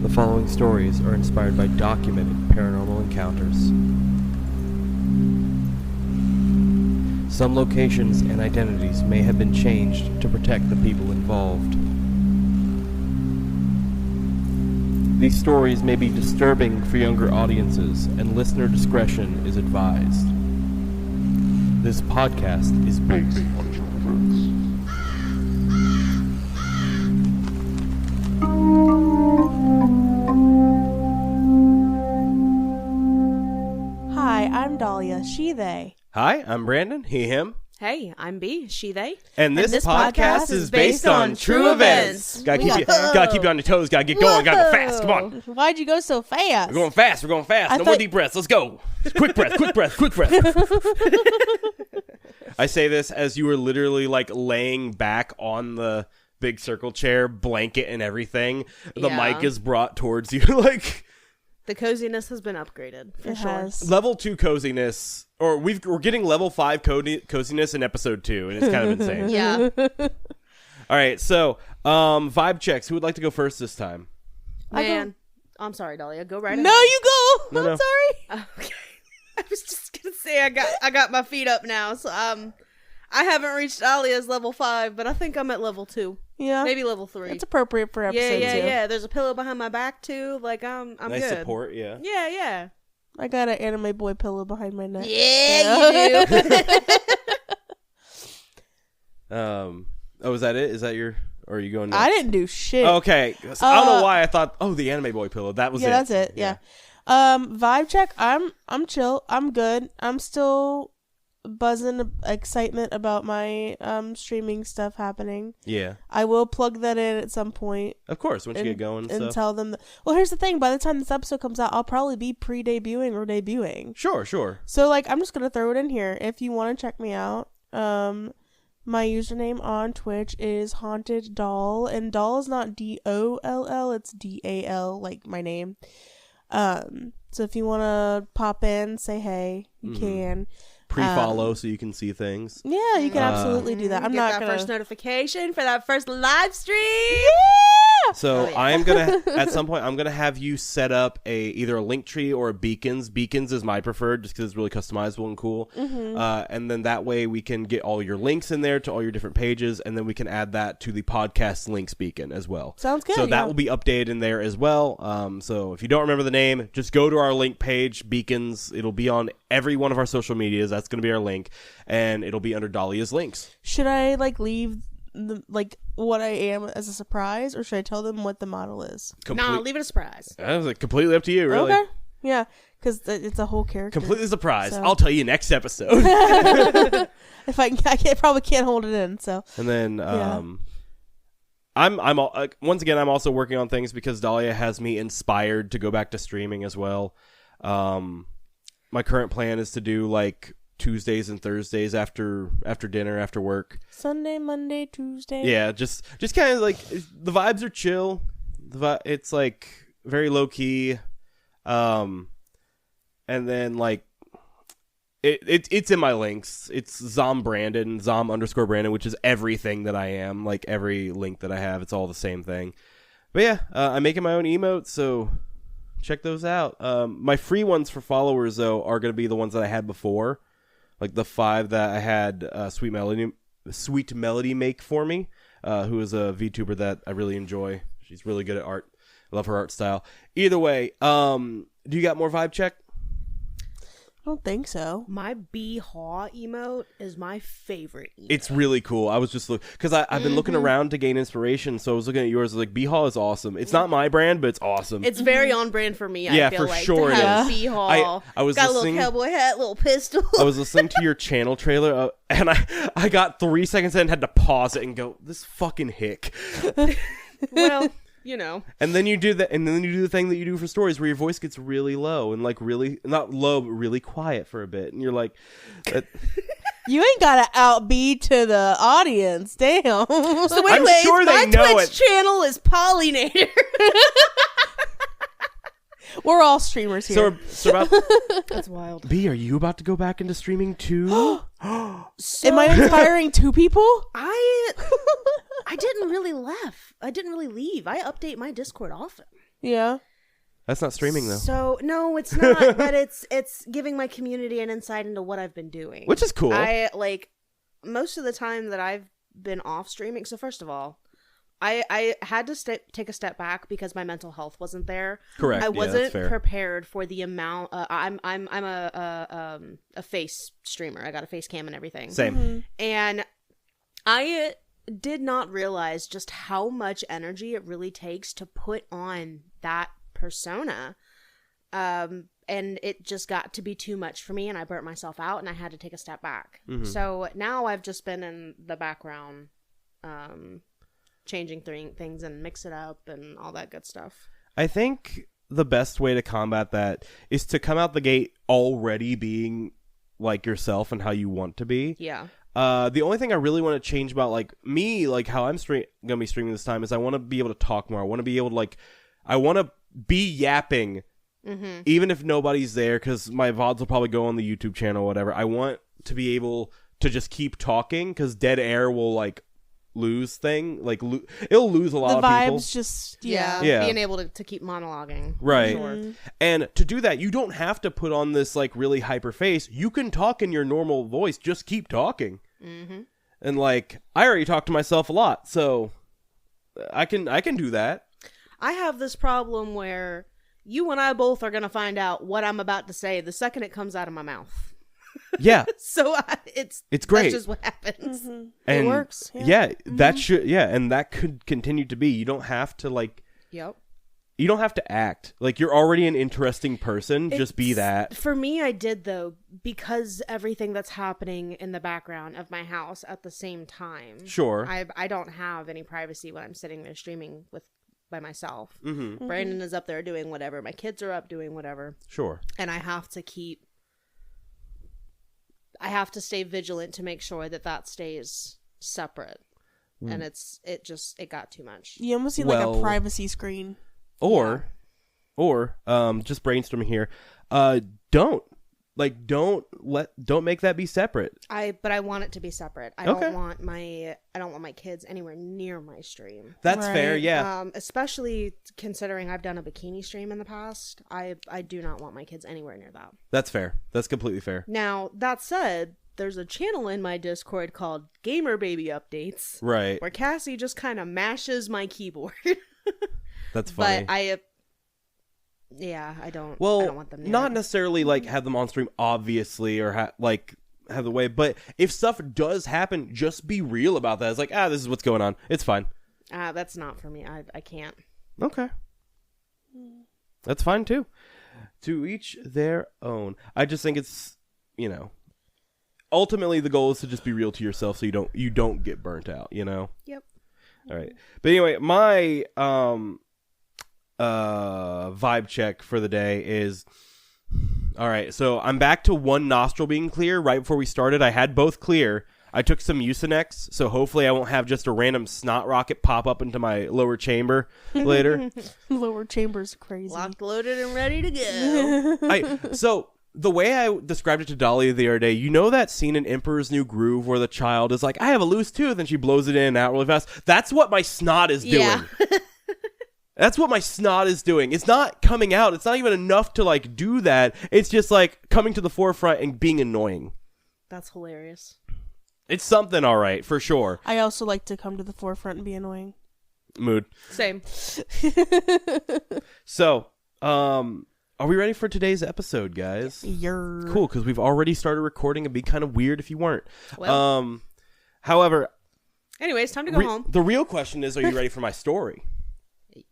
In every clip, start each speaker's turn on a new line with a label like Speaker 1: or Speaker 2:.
Speaker 1: The following stories are inspired by documented paranormal encounters. Some locations and identities may have been changed to protect the people involved. These stories may be disturbing for younger audiences, and listener discretion is advised. This podcast is based on true events.
Speaker 2: Hi, I'm Dalia, she, they.
Speaker 1: Hi, I'm Brandon, he, him.
Speaker 3: Hey, I'm B, she, they.
Speaker 1: And this podcast is based on true events. Gotta keep you on your toes, gotta get going, gotta go fast, come on.
Speaker 2: Why'd you go so fast?
Speaker 1: We're going fast. No more deep breaths, let's go. Quick breath. I say this as you were literally like laying back on the big circle chair, blanket and everything. The mic is brought towards you like...
Speaker 3: The coziness has been upgraded, for sure.
Speaker 1: Level 2 coziness, or we're getting level 5 coziness in episode 2, and it's kind of insane.
Speaker 3: Yeah.
Speaker 1: All right, so vibe checks. Who would like to go first this time?
Speaker 3: Man, I'm sorry, Dalia. Go right ahead.
Speaker 2: No, you go.
Speaker 1: No.
Speaker 2: I'm sorry.
Speaker 3: Okay. I was just gonna say I got my feet up now, so I haven't reached Dalia's level 5, but I think I'm at level 2.
Speaker 2: Yeah,
Speaker 3: maybe level 3.
Speaker 2: It's appropriate for episode 2.
Speaker 3: Yeah. There's a pillow behind my back too. Like I'm
Speaker 1: nice
Speaker 3: good.
Speaker 1: Support, yeah.
Speaker 3: Yeah.
Speaker 2: I got an anime boy pillow behind my neck.
Speaker 3: Yeah, you do.
Speaker 1: Oh, is that it? Is that your? Or are you going next?
Speaker 2: I didn't do shit.
Speaker 1: Okay, so I don't know why I thought. Oh, the anime boy pillow. That was it.
Speaker 2: Yeah, that's it. Yeah. Vibe check. I'm chill. I'm good. I'm still buzzing excitement about my streaming stuff happening.
Speaker 1: Yeah.
Speaker 2: I will plug that in at some point.
Speaker 1: Of course, once you get going and stuff.
Speaker 2: Tell them well, here's the thing, by the time this episode comes out, I'll probably be pre-debuting or debuting.
Speaker 1: Sure.
Speaker 2: So like I'm just gonna throw it in here. If you want to check me out, my username on Twitch is Haunted Doll, and Doll is not DOLL, it's DAL, like my name. So if you wanna pop in, say hey, you can.
Speaker 1: Pre-follow so you can see things.
Speaker 2: Yeah, you can absolutely do that. I'm
Speaker 3: get
Speaker 2: not
Speaker 3: that
Speaker 2: gonna
Speaker 3: first notification for that first live stream.
Speaker 2: Yeah.
Speaker 1: So I am gonna at some point I'm gonna have you set up either a link tree or a beacons. Beacons is my preferred just because it's really customizable and cool.
Speaker 2: Mm-hmm.
Speaker 1: And then that way we can get all your links in there to all your different pages, and then we can add that to the podcast links beacon as well.
Speaker 2: Sounds good.
Speaker 1: So that will be updated in there as well. So if you don't remember the name, just go to our link page, Beacons. It'll be on every one of our social medias. That's going to be our link, and it'll be under Dalia's links.
Speaker 2: Should I leave what I am as a surprise, or should I tell them what the model is?
Speaker 3: Nah, leave it a surprise.
Speaker 1: That's completely up to you, really.
Speaker 2: Okay. Yeah, because it's a whole character.
Speaker 1: Completely surprised.
Speaker 2: So.
Speaker 1: I'll tell you next episode.
Speaker 2: If I probably can't hold it in. So.
Speaker 1: And then I'm once again I'm also working on things because Dalia has me inspired to go back to streaming as well. My current plan is to do like Tuesdays and Thursdays after dinner, after work. Sunday, Monday, Tuesday. Yeah, just kind of like the vibes are chill. It's like very low key. And then like it's in my links. It's Zom_Brandon, Zom_Brandon, which is everything that I am. Like every link that I have, it's all the same thing. But yeah, I'm making my own emotes, so check those out. My free ones for followers though are going to be the ones that I had before. Like the 5 that I had Sweet Melody make for me, who is a VTuber that I really enjoy. She's really good at art. I love her art style. Either way, do you got more vibe check?
Speaker 2: I don't think so.
Speaker 3: My B-Haw emote is my favorite emote.
Speaker 1: It's really cool. I was just looking because I've been looking around to gain inspiration. So I was looking at yours. I was like, B-Haw is awesome. It's not my brand, but it's awesome.
Speaker 3: It's very on brand for me.
Speaker 1: Yeah,
Speaker 3: I feel
Speaker 1: for
Speaker 3: like,
Speaker 1: sure
Speaker 3: to
Speaker 1: it
Speaker 3: have
Speaker 1: is.
Speaker 3: B-Haw.
Speaker 1: I was
Speaker 3: got
Speaker 1: listening,
Speaker 3: a little cowboy hat, little pistol.
Speaker 1: I was listening to your channel trailer, and I got 3 seconds in and had to pause it and go, "This fucking hick."
Speaker 3: Well. You know,
Speaker 1: and then you do that, and then you do the thing that you do for stories where your voice gets really low and like really not low, but really quiet for a bit, and you're like,
Speaker 2: "You ain't gotta outbeat to the audience, damn."
Speaker 3: So anyways,
Speaker 1: sure
Speaker 3: my Twitch channel is Pollinator.
Speaker 2: We're all streamers here.
Speaker 1: So about
Speaker 3: that's wild.
Speaker 1: B, are you about to go back into streaming too?
Speaker 2: Am I inspiring 2 people?
Speaker 3: I didn't really leave. I didn't really leave. I update my Discord often.
Speaker 2: Yeah.
Speaker 1: That's not streaming though.
Speaker 3: So no, it's not. But it's giving my community an insight into what I've been doing,
Speaker 1: Which is cool.
Speaker 3: I like most of the time that I've been off streaming. So first of all, I had to take a step back because my mental health wasn't there.
Speaker 1: Correct.
Speaker 3: I
Speaker 1: Yeah,
Speaker 3: wasn't
Speaker 1: that's fair.
Speaker 3: prepared for the amount. I'm a face streamer. I got a face cam and everything.
Speaker 1: Same.
Speaker 2: Mm-hmm.
Speaker 3: And I did not realize just how much energy it really takes to put on that persona. And it just got to be too much for me, and I burnt myself out, and I had to take a step back.
Speaker 1: Mhm.
Speaker 3: So now I've just been in the background, changing things and mix it up and all that good stuff.
Speaker 1: I think the best way to combat that is to come out the gate already being like yourself and how you want to be.
Speaker 3: Yeah.
Speaker 1: The only thing I really want to change about like me, like how I'm gonna be streaming this time, is I want to be able to talk more. I want to be able to I want to be yapping, even if nobody's there, because my VODs will probably go on the YouTube channel or whatever. I want to be able to just keep talking, because dead air will lose thing. It'll lose a lot
Speaker 2: The
Speaker 1: of people.
Speaker 2: vibes just,
Speaker 3: Yeah.
Speaker 1: Yeah.
Speaker 3: Being able to keep monologuing.
Speaker 1: Right.
Speaker 3: Sure.
Speaker 1: And to do that, you don't have to put on this really hyper face. You can talk in your normal voice. Just keep talking.
Speaker 3: Mm-hmm.
Speaker 1: And I already talk to myself a lot, so I can do that.
Speaker 3: I have this problem where you and I both are going to find out what I'm about to say the second it comes out of my mouth.
Speaker 1: Yeah.
Speaker 3: So it's
Speaker 1: great.
Speaker 3: That's just what happens.
Speaker 2: it
Speaker 1: And
Speaker 2: works.
Speaker 1: Yeah, that should and that could continue to be. You don't have to
Speaker 3: Yep.
Speaker 1: you don't have to act. You're already an interesting person. Just be that.
Speaker 3: For me, I did, though, because everything that's happening in the background of my house at the same time.
Speaker 1: Sure.
Speaker 3: I don't have any privacy when I'm sitting there streaming by myself.
Speaker 1: Mm-hmm.
Speaker 3: Brandon is up there doing whatever. My kids are up doing whatever.
Speaker 1: Sure.
Speaker 3: And I have to stay vigilant to make sure that stays separate. And it got too much.
Speaker 2: You almost need
Speaker 1: Well-
Speaker 2: a privacy screen.
Speaker 1: Or just brainstorming here. Don't make that be separate.
Speaker 3: But I want it to be separate. I
Speaker 1: Okay.
Speaker 3: don't want my kids anywhere near my stream.
Speaker 1: That's
Speaker 2: Right.
Speaker 1: fair. Yeah.
Speaker 3: Especially considering I've done a bikini stream in the past. I do not want my kids anywhere near that.
Speaker 1: That's fair. That's completely fair.
Speaker 3: Now, that said, there's a channel in my Discord called Gamer Baby Updates,
Speaker 1: Right.
Speaker 3: where Cassie just kind of mashes my keyboard.
Speaker 1: That's funny.
Speaker 3: But I don't want them near
Speaker 1: not
Speaker 3: it.
Speaker 1: necessarily have them on stream, obviously, or have the way. But if stuff does happen, just be real about that. It's this is what's going on. It's fine.
Speaker 3: That's not for me. I can't.
Speaker 1: Okay. That's fine too. To each their own. I just think it's ultimately the goal is to just be real to yourself, so you don't get burnt out.
Speaker 3: Yep.
Speaker 1: All right. But anyway, my vibe check for the day is all right. So I'm back to one nostril being clear. Right before we started, I had both clear. I took some Mucinex, so hopefully I won't have just a random snot rocket pop up into my lower chamber later.
Speaker 2: Lower chamber's crazy.
Speaker 3: Locked, loaded, and ready to go.
Speaker 1: So the way I described it to Dalia the other day, that scene in Emperor's New Groove where the child is like, I have a loose tooth, and she blows it in and out really fast? That's what my snot is doing.
Speaker 3: Yeah.
Speaker 1: That's what my snot is doing. It's not coming out. It's not even enough to do that. It's just coming to the forefront and being annoying.
Speaker 3: That's hilarious.
Speaker 1: It's something, all right, for sure.
Speaker 2: I also like to come to the forefront and be annoying.
Speaker 1: Mood.
Speaker 3: Same.
Speaker 1: So, are we ready for today's episode, guys?
Speaker 2: Yer.
Speaker 1: Cool, because we've already started recording. It'd be kind of weird if you weren't.
Speaker 3: Well.
Speaker 1: However,
Speaker 3: Anyways, time to go home.
Speaker 1: the real question is, are you ready for my story?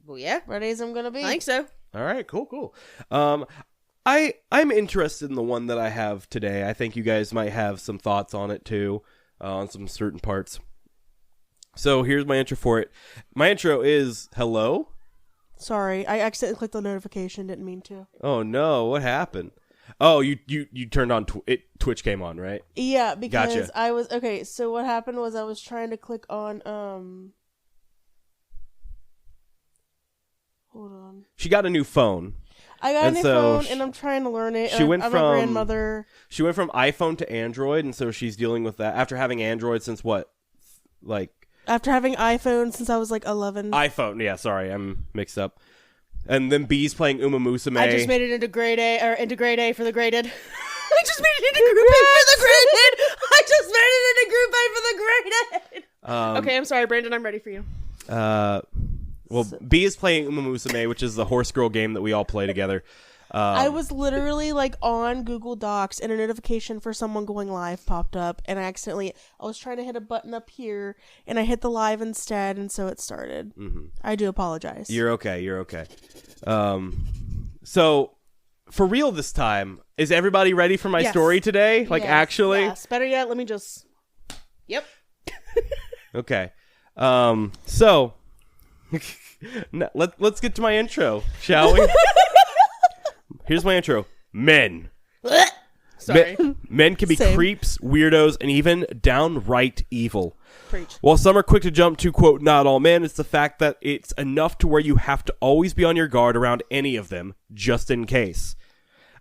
Speaker 3: Well, yeah.
Speaker 2: Ready as I'm gonna be.
Speaker 3: I think so.
Speaker 1: All right, cool. I'm interested in the one that I have today. I think you guys might have some thoughts on it too, on some certain parts. So here's my intro for it. My intro is hello.
Speaker 2: Sorry, I accidentally clicked the notification. Didn't mean to.
Speaker 1: Oh no, what happened? Oh, you turned on Twitch came on, right?
Speaker 2: Yeah, because
Speaker 1: Gotcha.
Speaker 2: I was okay. So what happened was I was trying to click on Hold on.
Speaker 1: She got a new phone.
Speaker 2: I got
Speaker 1: And
Speaker 2: a new
Speaker 1: so
Speaker 2: phone and I'm trying to learn it.
Speaker 1: she went
Speaker 2: I'm
Speaker 1: from-
Speaker 2: a grandmother.
Speaker 1: She went from iPhone to Android, and so she's dealing with that after having Android since what?
Speaker 2: After having iPhone since I was 11.
Speaker 1: iPhone. Yeah, sorry, I'm mixed up. And then B's playing Uma Musume.
Speaker 3: I just made it into grade A, or into grade A for the graded. I just made it into group A for the graded. I just made it into group A for the graded. Okay, I'm sorry, Brandon. I'm ready for you.
Speaker 1: Well, B is playing Uma Musume, which is the horse girl game that we all play together.
Speaker 2: I was literally like on Google Docs and a notification for someone going live popped up, and I was trying to hit a button up here and I hit the live instead, and so it started. Mm-hmm. I do apologize.
Speaker 1: You're okay. So for real this time, is everybody ready for my story today? Like, actually?
Speaker 3: Yes. Better yet, let me just... Yep.
Speaker 1: Okay. So let's get to my intro, shall we? Here's my intro. Men.
Speaker 3: Sorry.
Speaker 1: Men can be
Speaker 2: Same.
Speaker 1: creeps, weirdos, and even downright evil.
Speaker 3: Preach.
Speaker 1: While some are quick to jump to, quote, not all men, it's the fact that it's enough to where you have to always be on your guard around any of them, just in case.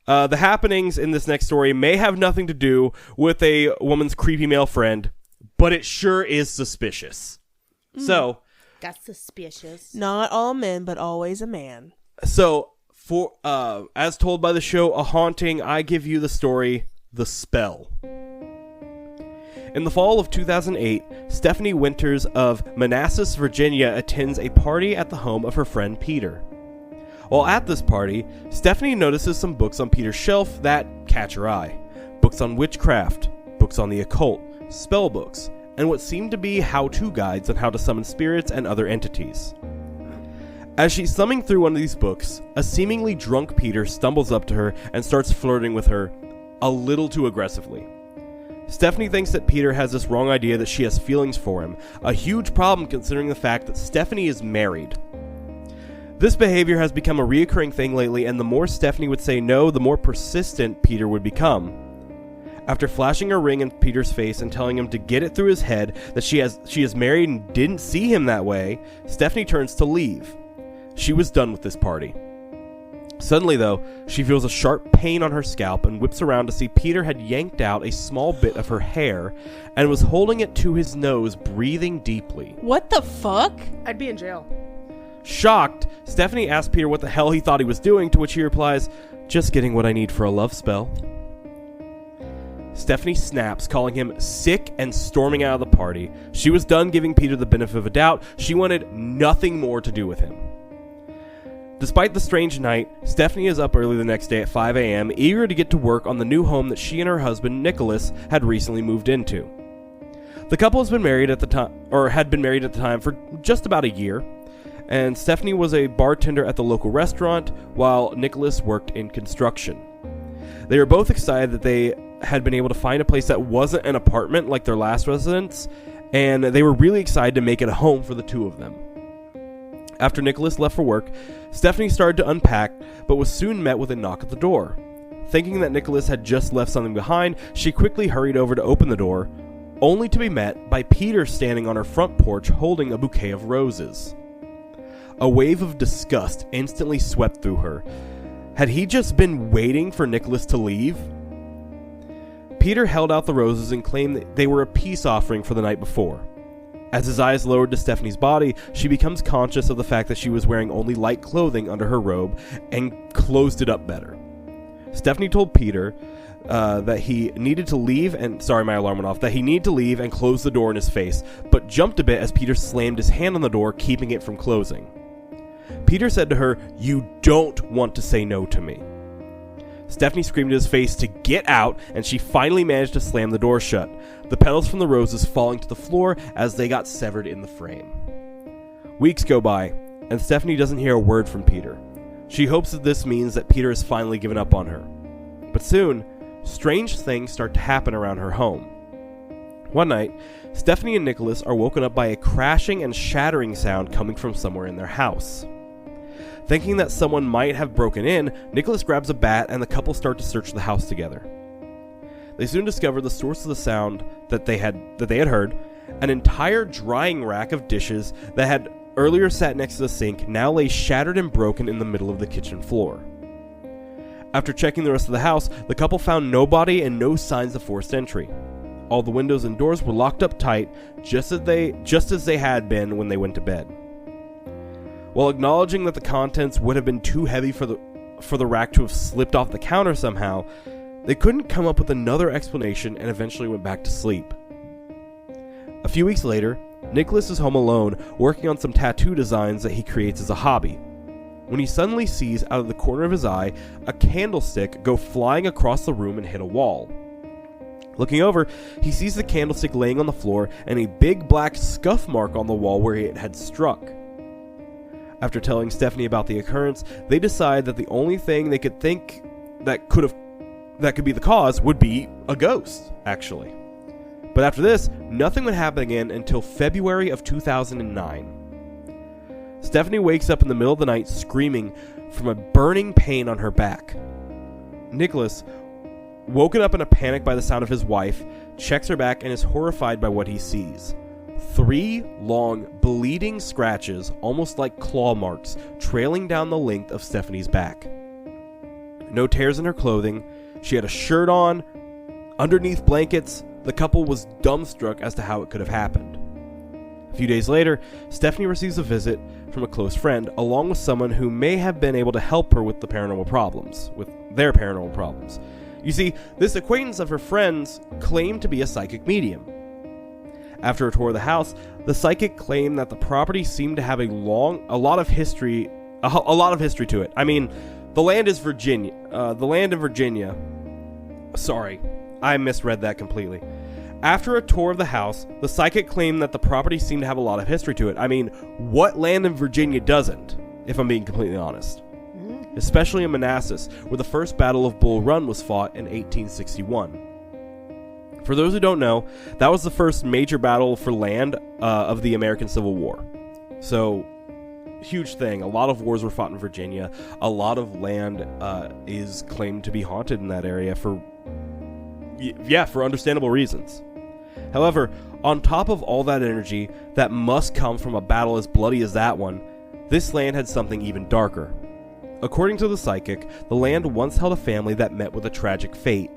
Speaker 1: The happenings in this next story may have nothing to do with a woman's creepy male friend, but it sure is suspicious. So...
Speaker 3: That's suspicious.
Speaker 2: Not all men, but always a man.
Speaker 1: So... For as told by the show A Haunting, I give you the story The Spell. In the fall of 2008, Stephanie Winters of Manassas, Virginia attends a party at the home of her friend Peter. While at this party, Stephanie notices some books on Peter's shelf that catch her eye. Books on witchcraft, books on the occult, spell books, and what seem to be how-to guides on how to summon spirits and other entities. As she's thumbing through one of these books, a seemingly drunk Peter stumbles up to her and starts flirting with her a little too aggressively. Stephanie thinks that Peter has this wrong idea that she has feelings for him, a huge problem considering the fact that Stephanie is married. This behavior has become a reoccurring thing lately, and the more Stephanie would say no, the more persistent Peter would become. After flashing her ring in Peter's face and telling him to get it through his head that she is married and didn't see him that way, Stephanie turns to leave. She was done with this party. Suddenly, though, she feels a sharp pain on her scalp and whips around to see Peter had yanked out a small bit of her hair and was holding it to his nose, breathing deeply.
Speaker 2: What the fuck?
Speaker 3: I'd be in jail.
Speaker 1: Shocked, Stephanie asks Peter what the hell he thought he was doing, to which he replies, "Just getting what I need for a love spell." Stephanie snaps, calling him sick and storming out of the party. She was done giving Peter the benefit of a doubt. She wanted nothing more to do with him. Despite the strange night, Stephanie is up early the next day at 5 a.m., eager to get to work on the new home that she and her husband, Nicholas, had recently moved into. The couple has been married at the time, or had been married at the time, for just about a year, and Stephanie was a bartender at the local restaurant, while Nicholas worked in construction. They were both excited that they had been able to find a place that wasn't an apartment like their last residence, and they were really excited to make it a home for the two of them. After Nicholas left for work, Stephanie started to unpack, but was soon met with a knock at the door. Thinking that Nicholas had just left something behind, she quickly hurried over to open the door, only to be met by Peter standing on her front porch holding a bouquet of roses. A wave of disgust instantly swept through her. Had he just been waiting for Nicholas to leave? Peter held out the roses and claimed that they were a peace offering for the night before. As his eyes lowered to Stephanie's body, she becomes conscious of the fact that she was wearing only light clothing under her robe and closed it up better. Stephanie told Peter that he needed to leave and... Sorry, my alarm went off. That he needed to leave and close the door in his face, but jumped a bit as Peter slammed his hand on the door, keeping it from closing. Peter said to her, "You don't want to say no to me." Stephanie screamed in his face to get out, and she finally managed to slam the door shut, the petals from the roses falling to the floor as they got severed in the frame. Weeks go by, and Stephanie doesn't hear a word from Peter. She hopes that this means that Peter has finally given up on her. But soon, strange things start to happen around her home. One night, Stephanie and Nicholas are woken up by a crashing and shattering sound coming from somewhere in their house. Thinking that someone might have broken in, Nicholas grabs a bat and the couple start to search the house together. They soon discover the source of the sound that they had heard. An entire drying rack of dishes that had earlier sat next to the sink now lay shattered and broken in the middle of the kitchen floor. After checking the rest of the house, the couple found nobody and no signs of forced entry. All the windows and doors were locked up tight, just as they had been when they went to bed. While acknowledging that the contents would have been too heavy for the rack to have slipped off the counter somehow, they couldn't come up with another explanation and eventually went back to sleep. A few weeks later, Nicholas is home alone working on some tattoo designs that he creates as a hobby, when he suddenly sees out of the corner of his eye a candlestick go flying across the room and hit a wall. Looking over, he sees the candlestick laying on the floor and a big black scuff mark on the wall where it had struck. After telling Stephanie about the occurrence, they decide that the only thing they could think that could be the cause would be a ghost, actually. But after this, nothing would happen again until February of 2009. Stephanie wakes up in the middle of the night screaming from a burning pain on her back. Nicholas, woken up in a panic by the sound of his wife, checks her back and is horrified by what he sees. 3 long, bleeding scratches, almost like claw marks, trailing down the length of Stephanie's back. No tears in her clothing. She had a shirt on. Underneath blankets, the couple was dumbstruck as to how it could have happened. A few days later, Stephanie receives a visit from a close friend, along with someone who may have been able to help her with their paranormal problems. You see, this acquaintance of her friend's claimed to be a psychic medium. After a tour of the house, the psychic claimed that the property seemed to have a lot of history to it. I mean, the land in Virginia. Sorry, I misread that completely. After a tour of the house, the psychic claimed that the property seemed to have a lot of history to it. I mean, what land in Virginia doesn't, if I'm being completely honest? Especially in Manassas, where the first Battle of Bull Run was fought in 1861. For those who don't know, that was the first major battle for land of the American Civil War. So, huge thing. A lot of wars were fought in Virginia. A lot of land is claimed to be haunted in that area for understandable reasons. However, on top of all that energy that must come from a battle as bloody as that one, this land had something even darker. According to the psychic, the land once held a family that met with a tragic fate.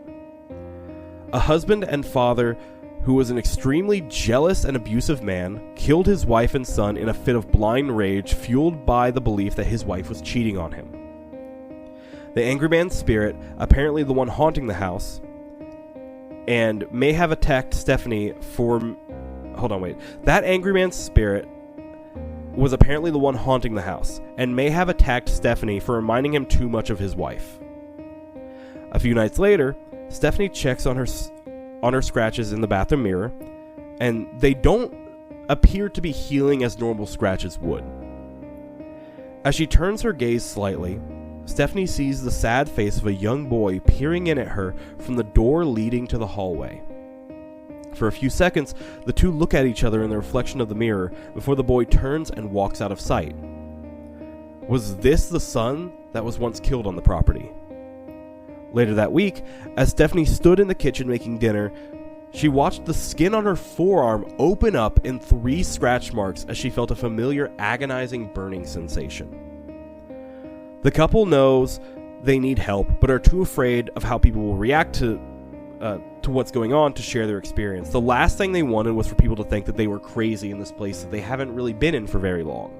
Speaker 1: A husband and father who was an extremely jealous and abusive man killed his wife and son in a fit of blind rage fueled by the belief that his wife was cheating on him. The angry man's spirit, apparently the one haunting the house, and may have attacked Stephanie for... That angry man's spirit was apparently the one haunting the house, and may have attacked Stephanie for reminding him too much of his wife. A few nights later, Stephanie checks on her scratches in the bathroom mirror, and they don't appear to be healing as normal scratches would. As she turns her gaze slightly, Stephanie sees the sad face of a young boy peering in at her from the door leading to the hallway. For a few seconds, the two look at each other in the reflection of the mirror before the boy turns and walks out of sight. Was this the son that was once killed on the property? Later that week, as Stephanie stood in the kitchen making dinner, she watched the skin on her forearm open up in 3 scratch marks as she felt a familiar agonizing burning sensation. The couple knows they need help, but are too afraid of how people will react to what's going on to share their experience. The last thing they wanted was for people to think that they were crazy in this place that they haven't really been in for very long.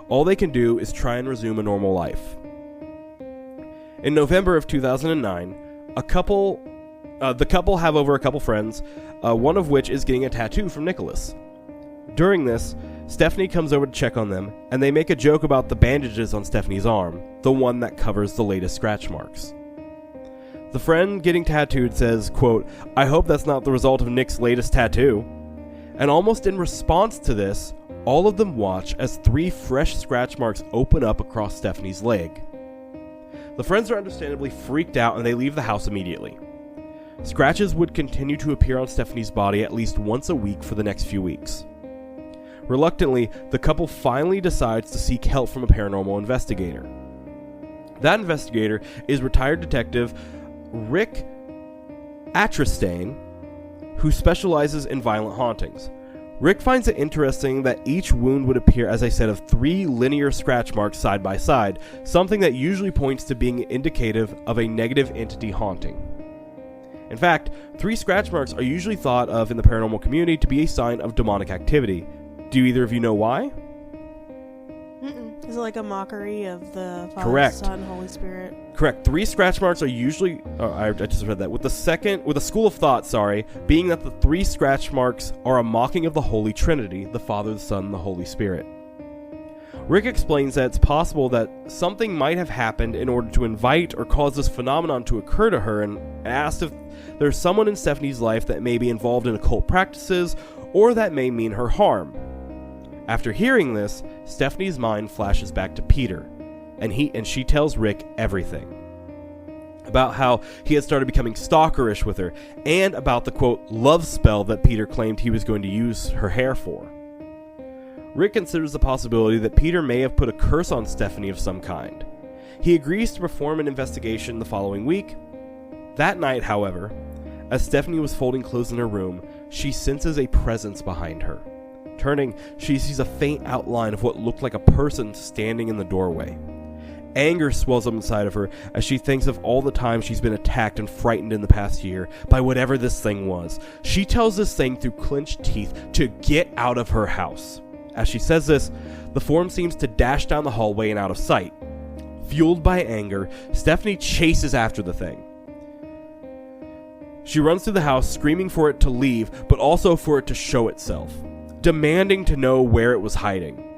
Speaker 1: All they can do is try and resume a normal life. In November of 2009, the couple have over a couple friends, one of which is getting a tattoo from Nicholas. During this, Stephanie comes over to check on them, and they make a joke about the bandages on Stephanie's arm, the one that covers the latest scratch marks. The friend getting tattooed says, quote, "I hope that's not the result of Nick's latest tattoo." And almost in response to this, all of them watch as 3 fresh scratch marks open up across Stephanie's leg. The friends are understandably freaked out and they leave the house immediately. Scratches would continue to appear on Stephanie's body at least once a week for the next few weeks. Reluctantly, the couple finally decides to seek help from a paranormal investigator. That investigator is retired detective Rick Atristane, who specializes in violent hauntings. Rick finds it interesting that each wound would appear, as I said, of 3 linear scratch marks side by side, something that usually points to being indicative of a negative entity haunting. In fact, 3 scratch marks are usually thought of in the paranormal community to be a sign of demonic activity. Do either of you know why?
Speaker 2: Is it like a mockery of the Father,
Speaker 1: Correct.
Speaker 2: Son, Holy Spirit?
Speaker 1: Correct. 3 scratch marks are usually... Oh, I just read that. With a school of thought, being that the 3 scratch marks are a mocking of the Holy Trinity, the Father, the Son, and the Holy Spirit. Rick explains that it's possible that something might have happened in order to invite or cause this phenomenon to occur to her, and asked if there's someone in Stephanie's life that may be involved in occult practices or that may mean her harm. After hearing this, Stephanie's mind flashes back to Peter, and she tells Rick everything. About how he had started becoming stalkerish with her, and about the, quote, love spell that Peter claimed he was going to use her hair for. Rick considers the possibility that Peter may have put a curse on Stephanie of some kind. He agrees to perform an investigation the following week. That night, however, as Stephanie was folding clothes in her room, she senses a presence behind her. Turning, she sees a faint outline of what looked like a person standing in the doorway. Anger swells up inside of her as she thinks of all the times she's been attacked and frightened in the past year by whatever this thing was. She tells this thing through clenched teeth to get out of her house. As she says this, the form seems to dash down the hallway and out of sight. Fueled by anger, Stephanie chases after the thing. She runs through the house, screaming for it to leave, but also for it to show itself, demanding to know where it was hiding.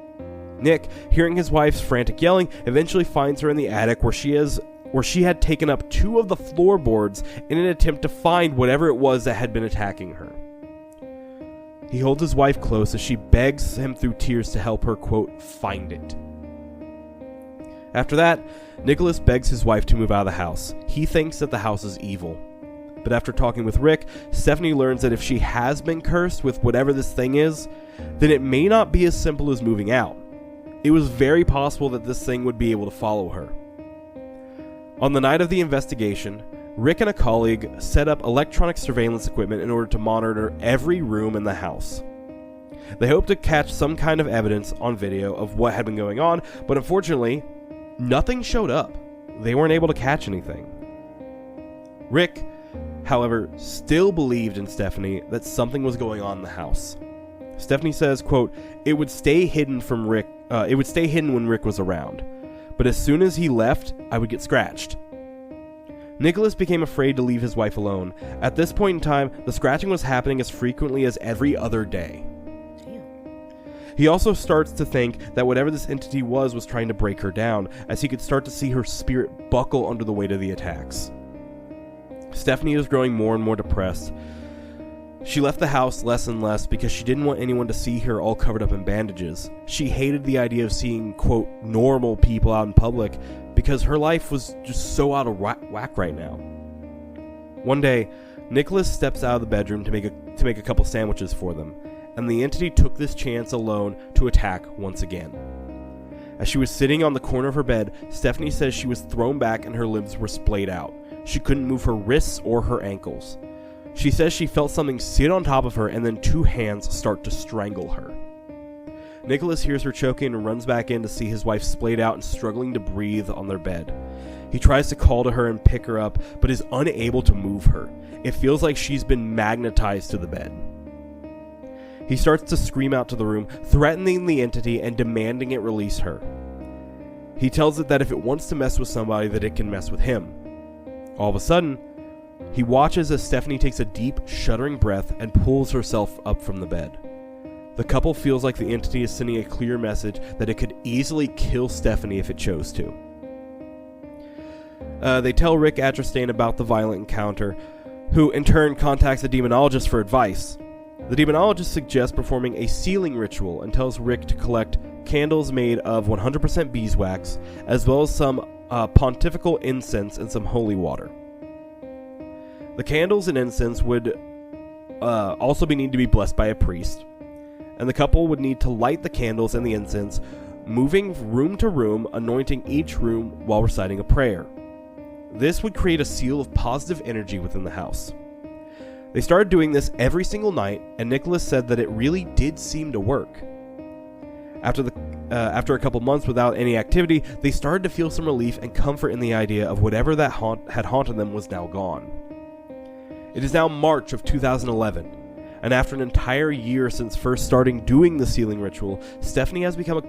Speaker 1: Nick, hearing his wife's frantic yelling, eventually finds her in the attic where she had taken up 2 of the floorboards in an attempt to find whatever it was that had been attacking her. He holds his wife close as she begs him through tears to help her, quote, find it. After that, Nicholas begs his wife to move out of the house. He thinks that the house is evil. But after talking with Rick, Stephanie learns that if she has been cursed with whatever this thing is, then it may not be as simple as moving out. It was very possible that this thing would be able to follow her. On the night of the investigation, Rick and a colleague set up electronic surveillance equipment in order to monitor every room in the house. They hoped to catch some kind of evidence on video of what had been going on, but unfortunately, nothing showed up. They weren't able to catch anything. Rick, however, still believed in Stephanie that something was going on in the house. Stephanie says, quote, it would stay hidden when Rick was around, but as soon as he left, I would get scratched. Nicholas became afraid to leave his wife alone. At this point in time, the scratching was happening as frequently as every other day.
Speaker 3: Damn.
Speaker 1: He also starts to think that whatever this entity was trying to break her down, as he could start to see her spirit buckle under the weight of the attacks. Stephanie was growing more and more depressed. She left the house less and less because she didn't want anyone to see her all covered up in bandages. She hated the idea of seeing, quote, normal people out in public because her life was just so out of whack right now. One day, Nicholas steps out of the bedroom to make a couple sandwiches for them, and the entity took this chance alone to attack once again. As she was sitting on the corner of her bed, Stephanie says she was thrown back and her limbs were splayed out. She couldn't move her wrists or her ankles. She says she felt something sit on top of her and then 2 hands start to strangle her. Nicholas hears her choking and runs back in to see his wife splayed out and struggling to breathe on their bed. He tries to call to her and pick her up, but is unable to move her. It feels like she's been magnetized to the bed. He starts to scream out to the room, threatening the entity and demanding it release her. He tells it that if it wants to mess with somebody, that it can mess with him. All of a sudden, he watches as Stephanie takes a deep, shuddering breath and pulls herself up from the bed. The couple feels like the entity is sending a clear message that it could easily kill Stephanie if it chose to. They tell Rick Atrastain about the violent encounter, who in turn contacts the demonologist for advice. The demonologist suggests performing a sealing ritual and tells Rick to collect candles made of 100% beeswax, as well as some pontifical incense and some holy water. The candles and incense would also need to be blessed by a priest, and the couple would need to light the candles and the incense, moving room to room, anointing each room while reciting a prayer. This would create a seal of positive energy within the house. They started doing this every single night, and Nicholas said that it really did seem to work. After a couple months without any activity, they started to feel some relief and comfort in the idea of whatever that had haunted them was now gone. It is now March of 2011, and after an entire year since first starting doing the sealing ritual, Stephanie has become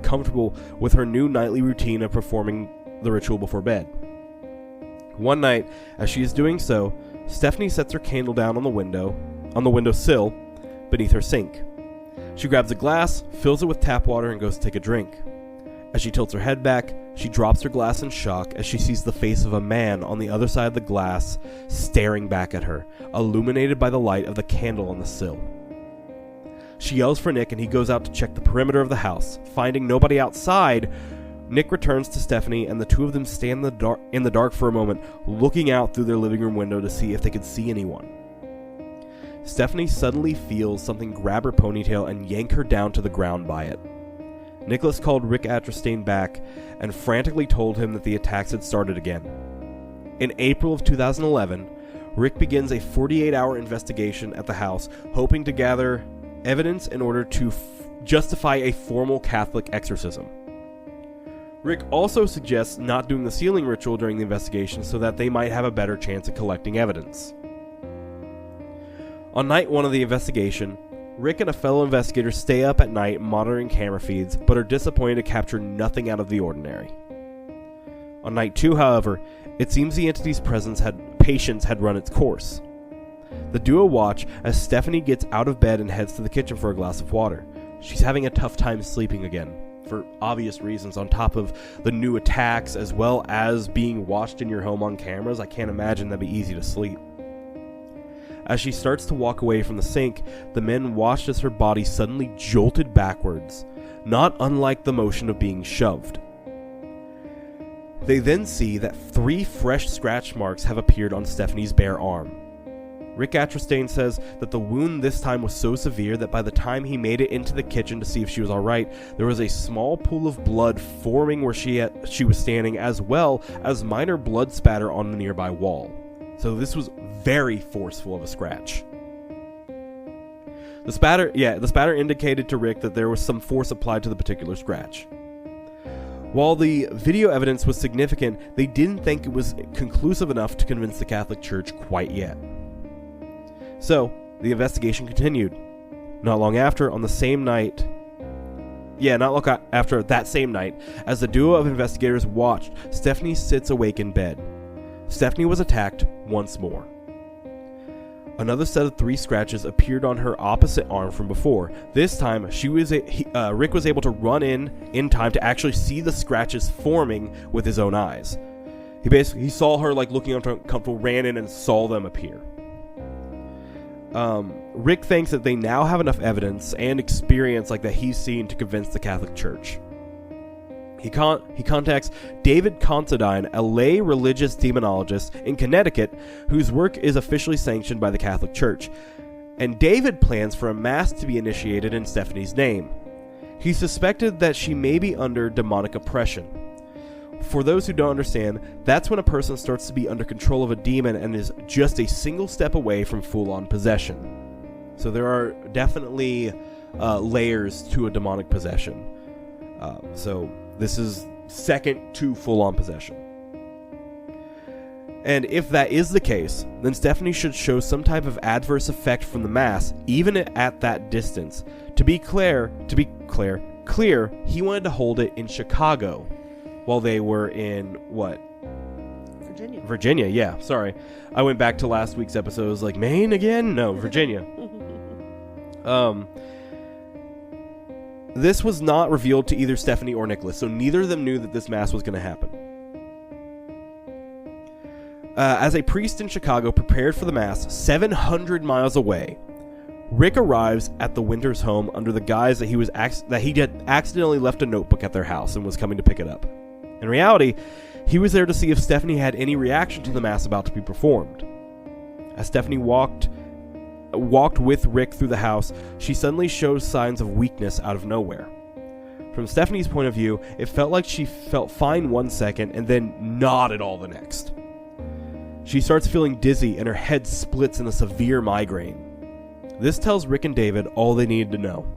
Speaker 1: comfortable with her new nightly routine of performing the ritual before bed. One night, as she is doing so, Stephanie sets her candle down on the windowsill beneath her sink. She grabs a glass, fills it with tap water, and goes to take a drink. As she tilts her head back, she drops her glass in shock as she sees the face of a man on the other side of the glass staring back at her, illuminated by the light of the candle on the sill. She yells for Nick and he goes out to check the perimeter of the house. Finding nobody outside, Nick returns to Stephanie and the two of them stand in the dark for a moment, looking out through their living room window to see if they could see anyone. Stephanie suddenly feels something grab her ponytail and yank her down to the ground by it. Nicholas called Rick Atterstein back and frantically told him that the attacks had started again. In April of 2011, Rick begins a 48-hour investigation at the house, hoping to gather evidence in order to justify a formal Catholic exorcism. Rick also suggests not doing the sealing ritual during the investigation so that they might have a better chance at collecting evidence. On night one of the investigation, Rick and a fellow investigator stay up at night monitoring camera feeds, but are disappointed to capture nothing out of the ordinary. On night 2, however, it seems the entity's patience had run its course. The duo watch as Stephanie gets out of bed and heads to the kitchen for a glass of water. She's having a tough time sleeping again, for obvious reasons. On top of the new attacks, as well as being watched in your home on cameras, I can't imagine that'd be easy to sleep. As she starts to walk away from the sink, the men watched as her body suddenly jolted backwards, not unlike the motion of being shoved. They then see that 3 fresh scratch marks have appeared on Stephanie's bare arm. Rick Atterstein says that the wound this time was so severe that by the time he made it into the kitchen to see if she was alright, there was a small pool of blood forming where she was standing, as well as minor blood spatter on the nearby wall. So this was very forceful of a scratch. The spatter indicated to Rick that there was some force applied to the particular scratch. While the video evidence was significant, they didn't think it was conclusive enough to convince the Catholic Church quite yet. So, the investigation continued. Not long after, that same night, as the duo of investigators watched, Stephanie sits awake in bed. Stephanie was attacked once more. Another set of 3 scratches appeared on her opposite arm from before. This time, Rick was able to run in time to actually see the scratches forming with his own eyes. He saw her looking uncomfortable, ran in and saw them appear. Rick thinks that they now have enough evidence and experience that he's seen to convince the Catholic Church. He contacts David Considine, a lay religious demonologist in Connecticut, whose work is officially sanctioned by the Catholic Church. And David plans for a mass to be initiated in Stephanie's name. He suspected that she may be under demonic oppression. For those who don't understand, that's when a person starts to be under control of a demon and is just a single step away from full-on possession. So there are definitely layers to a demonic possession. So this is second to full-on possession. And if that is the case, then Stephanie should show some type of adverse effect from the mass, even at that distance. To be clear, he wanted to hold it in Chicago, while they were in, what? Virginia, yeah, sorry. I went back to last week's episode, I was like, Maine again? No, Virginia. This was not revealed to either Stephanie or Nicholas, so neither of them knew that this mass was going to happen. As a priest in Chicago prepared for the mass 700 miles away, Rick arrives at the Winters home under the guise that he had accidentally left a notebook at their house and was coming to pick it up. In reality, he was there to see if Stephanie had any reaction to the mass about to be performed. As Stephanie walked with Rick through the house, she suddenly shows signs of weakness out of nowhere. From Stephanie's point of view, it felt like she felt fine one second and then not at all the next. She starts feeling dizzy and her head splits in a severe migraine. This tells Rick and David all they needed to know.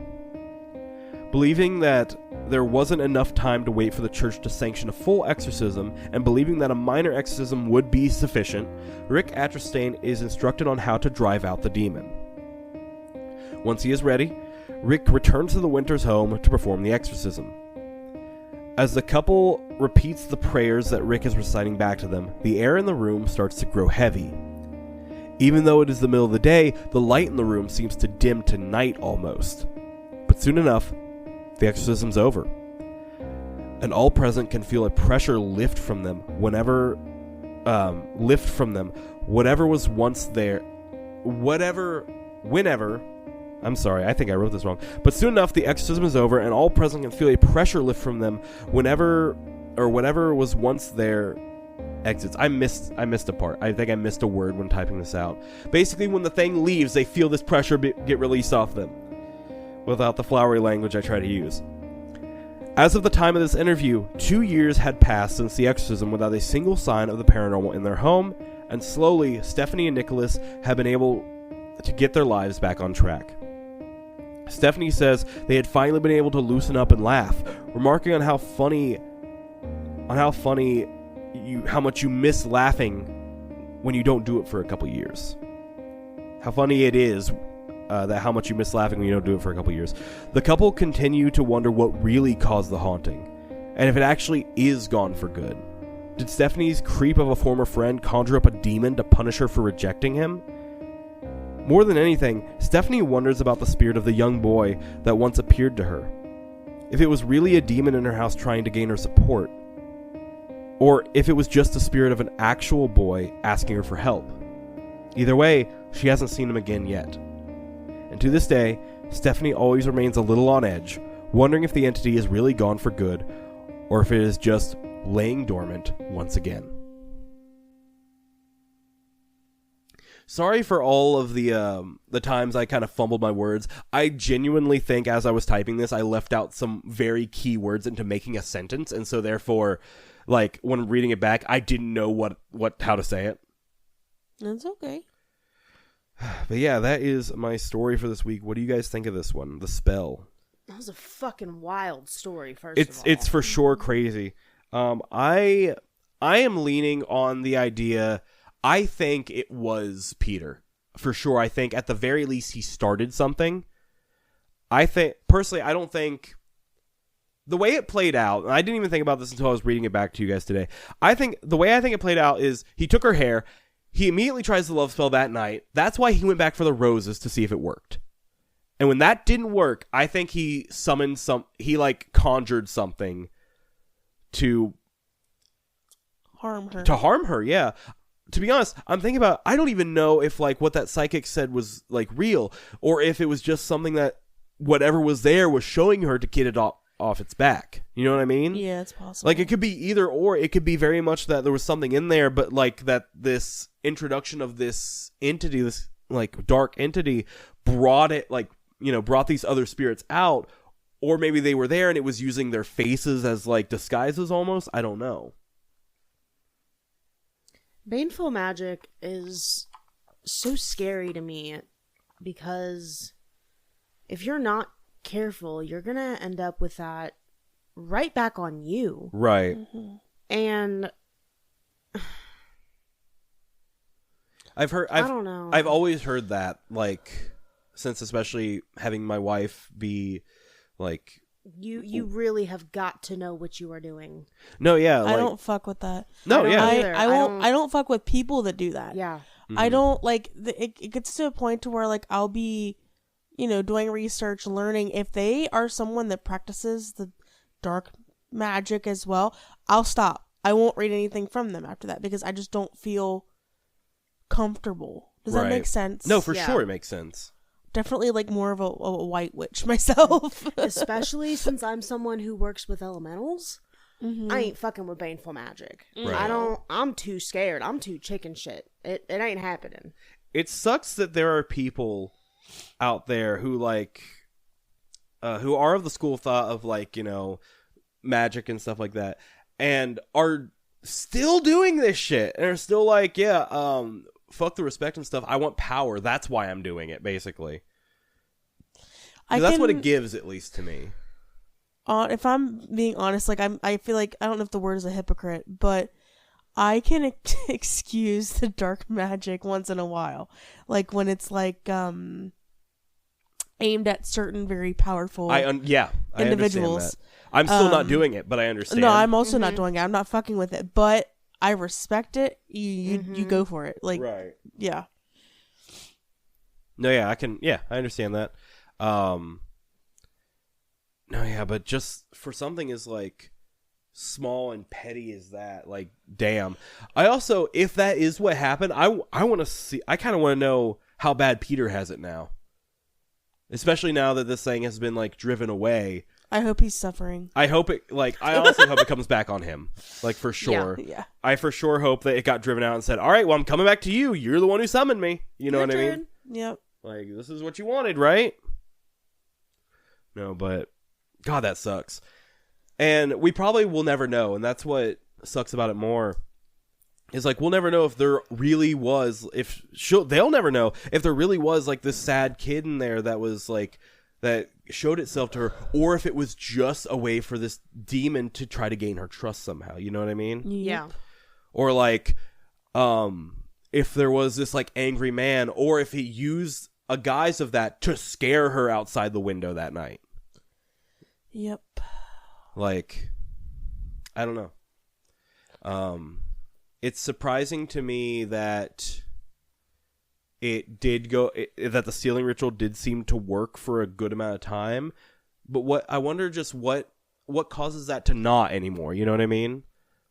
Speaker 1: Believing that there wasn't enough time to wait for the church to sanction a full exorcism, and believing that a minor exorcism would be sufficient, Rick Atterstein is instructed on how to drive out the demon. Once he is ready, Rick returns to the Winters home to perform the exorcism. As the couple repeats the prayers that Rick is reciting back to them, the air in the room starts to grow heavy. Even though it is the middle of the day, the light in the room seems to dim to night almost. But soon enough, the exorcism's over. And all present can feel a pressure lift from them whenever whatever was once there, whenever, I'm sorry, I think I wrote this wrong. But soon enough, the exorcism is over, and all present can feel a pressure lift from them whenever, or whatever was once there exits. I missed a part. I think I missed a word when typing this out. Basically, when the thing leaves, they feel this pressure get released off them. Without the flowery language I try to use. As of the time of this interview, 2 years had passed since the exorcism without a single sign of the paranormal in their home, and slowly, Stephanie and Nicholas have been able to get their lives back on track. Stephanie says they had finally been able to loosen up and laugh, remarking on how much you miss laughing when you don't do it for a couple years. How funny it is how much you miss laughing when you don't do it for a couple years. The couple continue to wonder what really caused the haunting, and if it actually is gone for good. Did Stephanie's creep of a former friend conjure up a demon to punish her for rejecting him? More than anything, Stephanie wonders about the spirit of the young boy that once appeared to her. If it was really a demon in her house trying to gain her support, or if it was just the spirit of an actual boy asking her for help. Either way, she hasn't seen him again yet. And to this day, Stephanie always remains a little on edge, wondering if the entity is really gone for good, or if it is just laying dormant once again. Sorry for all of the times I kind of fumbled my words. I genuinely think as I was typing this, I left out some very key words into making a sentence, and so therefore, like, when reading it back, I didn't know how to say it.
Speaker 2: That's okay.
Speaker 1: But yeah, that is my story for this week. What do you guys think of this one? The spell.
Speaker 3: That was a fucking wild story, first of all.
Speaker 1: It's for sure crazy. I am leaning on the idea, I think it was Peter. For sure, I think at the very least he started something. Personally, I don't think... The way it played out, and I didn't even think about this until I was reading it back to you guys today. The way I think it played out is he took her hair... He immediately tries the love spell that night. That's why he went back for the roses to see if it worked. And when that didn't work, I think he summoned conjured something to
Speaker 2: harm her.
Speaker 1: To harm her, yeah. To be honest, I'm thinking about, I don't even know if what that psychic said was real, or if it was just something that whatever was there was showing her to get it off its back. You know what I mean?
Speaker 2: Yeah, it's possible.
Speaker 1: It could be either or. It could be very much that there was something in there, but that this introduction of this entity, this dark entity, brought these other spirits out, or maybe they were there and it was using their faces as disguises almost. I don't know.
Speaker 3: Baneful magic is so scary to me because if you're not careful, you're gonna end up with that right back on you.
Speaker 1: Right.
Speaker 2: Mm-hmm.
Speaker 3: And
Speaker 1: I don't
Speaker 3: know.
Speaker 1: I've always heard that, since especially having my wife be
Speaker 3: you really have got to know what you are doing.
Speaker 1: No, yeah.
Speaker 2: I don't fuck with that.
Speaker 1: No, yeah.
Speaker 2: I don't fuck with people that do that.
Speaker 3: Yeah.
Speaker 1: Mm-hmm.
Speaker 2: I don't it gets to a point to where I'll be, doing research, learning. If they are someone that practices the dark magic as well, I'll stop. I won't read anything from them after that because I just don't feel comfortable. Does that make sense?
Speaker 1: No, for sure it makes sense.
Speaker 2: Definitely more of a white witch myself.
Speaker 3: Especially since I'm someone who works with elementals.
Speaker 2: Mm-hmm.
Speaker 3: I ain't fucking with baneful magic.
Speaker 1: Right.
Speaker 3: I'm too scared. I'm too chicken shit. It ain't happening.
Speaker 1: It sucks that there are people out there who who are of the school of thought of magic and stuff like that, and are still doing this shit, and are still fuck the respect and stuff. I want power. That's why I'm doing it, basically. That's what it gives, at least to me.
Speaker 2: If I'm being honest, I feel I don't know if the word is a hypocrite, but I can excuse the dark magic once in a while, when it's aimed at certain very powerful.
Speaker 1: I
Speaker 2: individuals.
Speaker 1: I'm still not doing it, but I understand.
Speaker 2: No, I'm also not doing it. I'm not fucking with it, but I respect it. You go for it. Like,
Speaker 1: right.
Speaker 2: Yeah.
Speaker 1: No, yeah, I understand that. No, yeah, but just for something as like small and petty as that, like, damn. I also, if that is what happened, I want to see. I kind of want to know how bad Peter has it now, especially now that this thing has been like driven away.
Speaker 2: I hope he's suffering.
Speaker 1: I hope it, like, I also hope it comes back on him, like, for sure.
Speaker 2: Yeah.
Speaker 1: I for sure hope that it got driven out and said, all right, well, I'm coming back to you. You're the one who summoned me. You know what I mean?
Speaker 2: Yep.
Speaker 1: Like, this is what you wanted, right? No, but God, that sucks. And we probably will never know, and that's what sucks about it more. Is like, we'll never know if there really was, they'll never know if there really was like this sad kid in there that was like, that showed itself to her, or if it was just a way for this demon to try to gain her trust somehow. You know what I mean?
Speaker 3: Yeah.
Speaker 1: Or like, if there was this like angry man, or if he used a guise of that to scare her outside the window that night.
Speaker 2: Yep.
Speaker 1: Like, I don't know. It's surprising to me that it did that the sealing ritual did seem to work for a good amount of time. But I wonder just what causes that to not anymore. You know what I mean?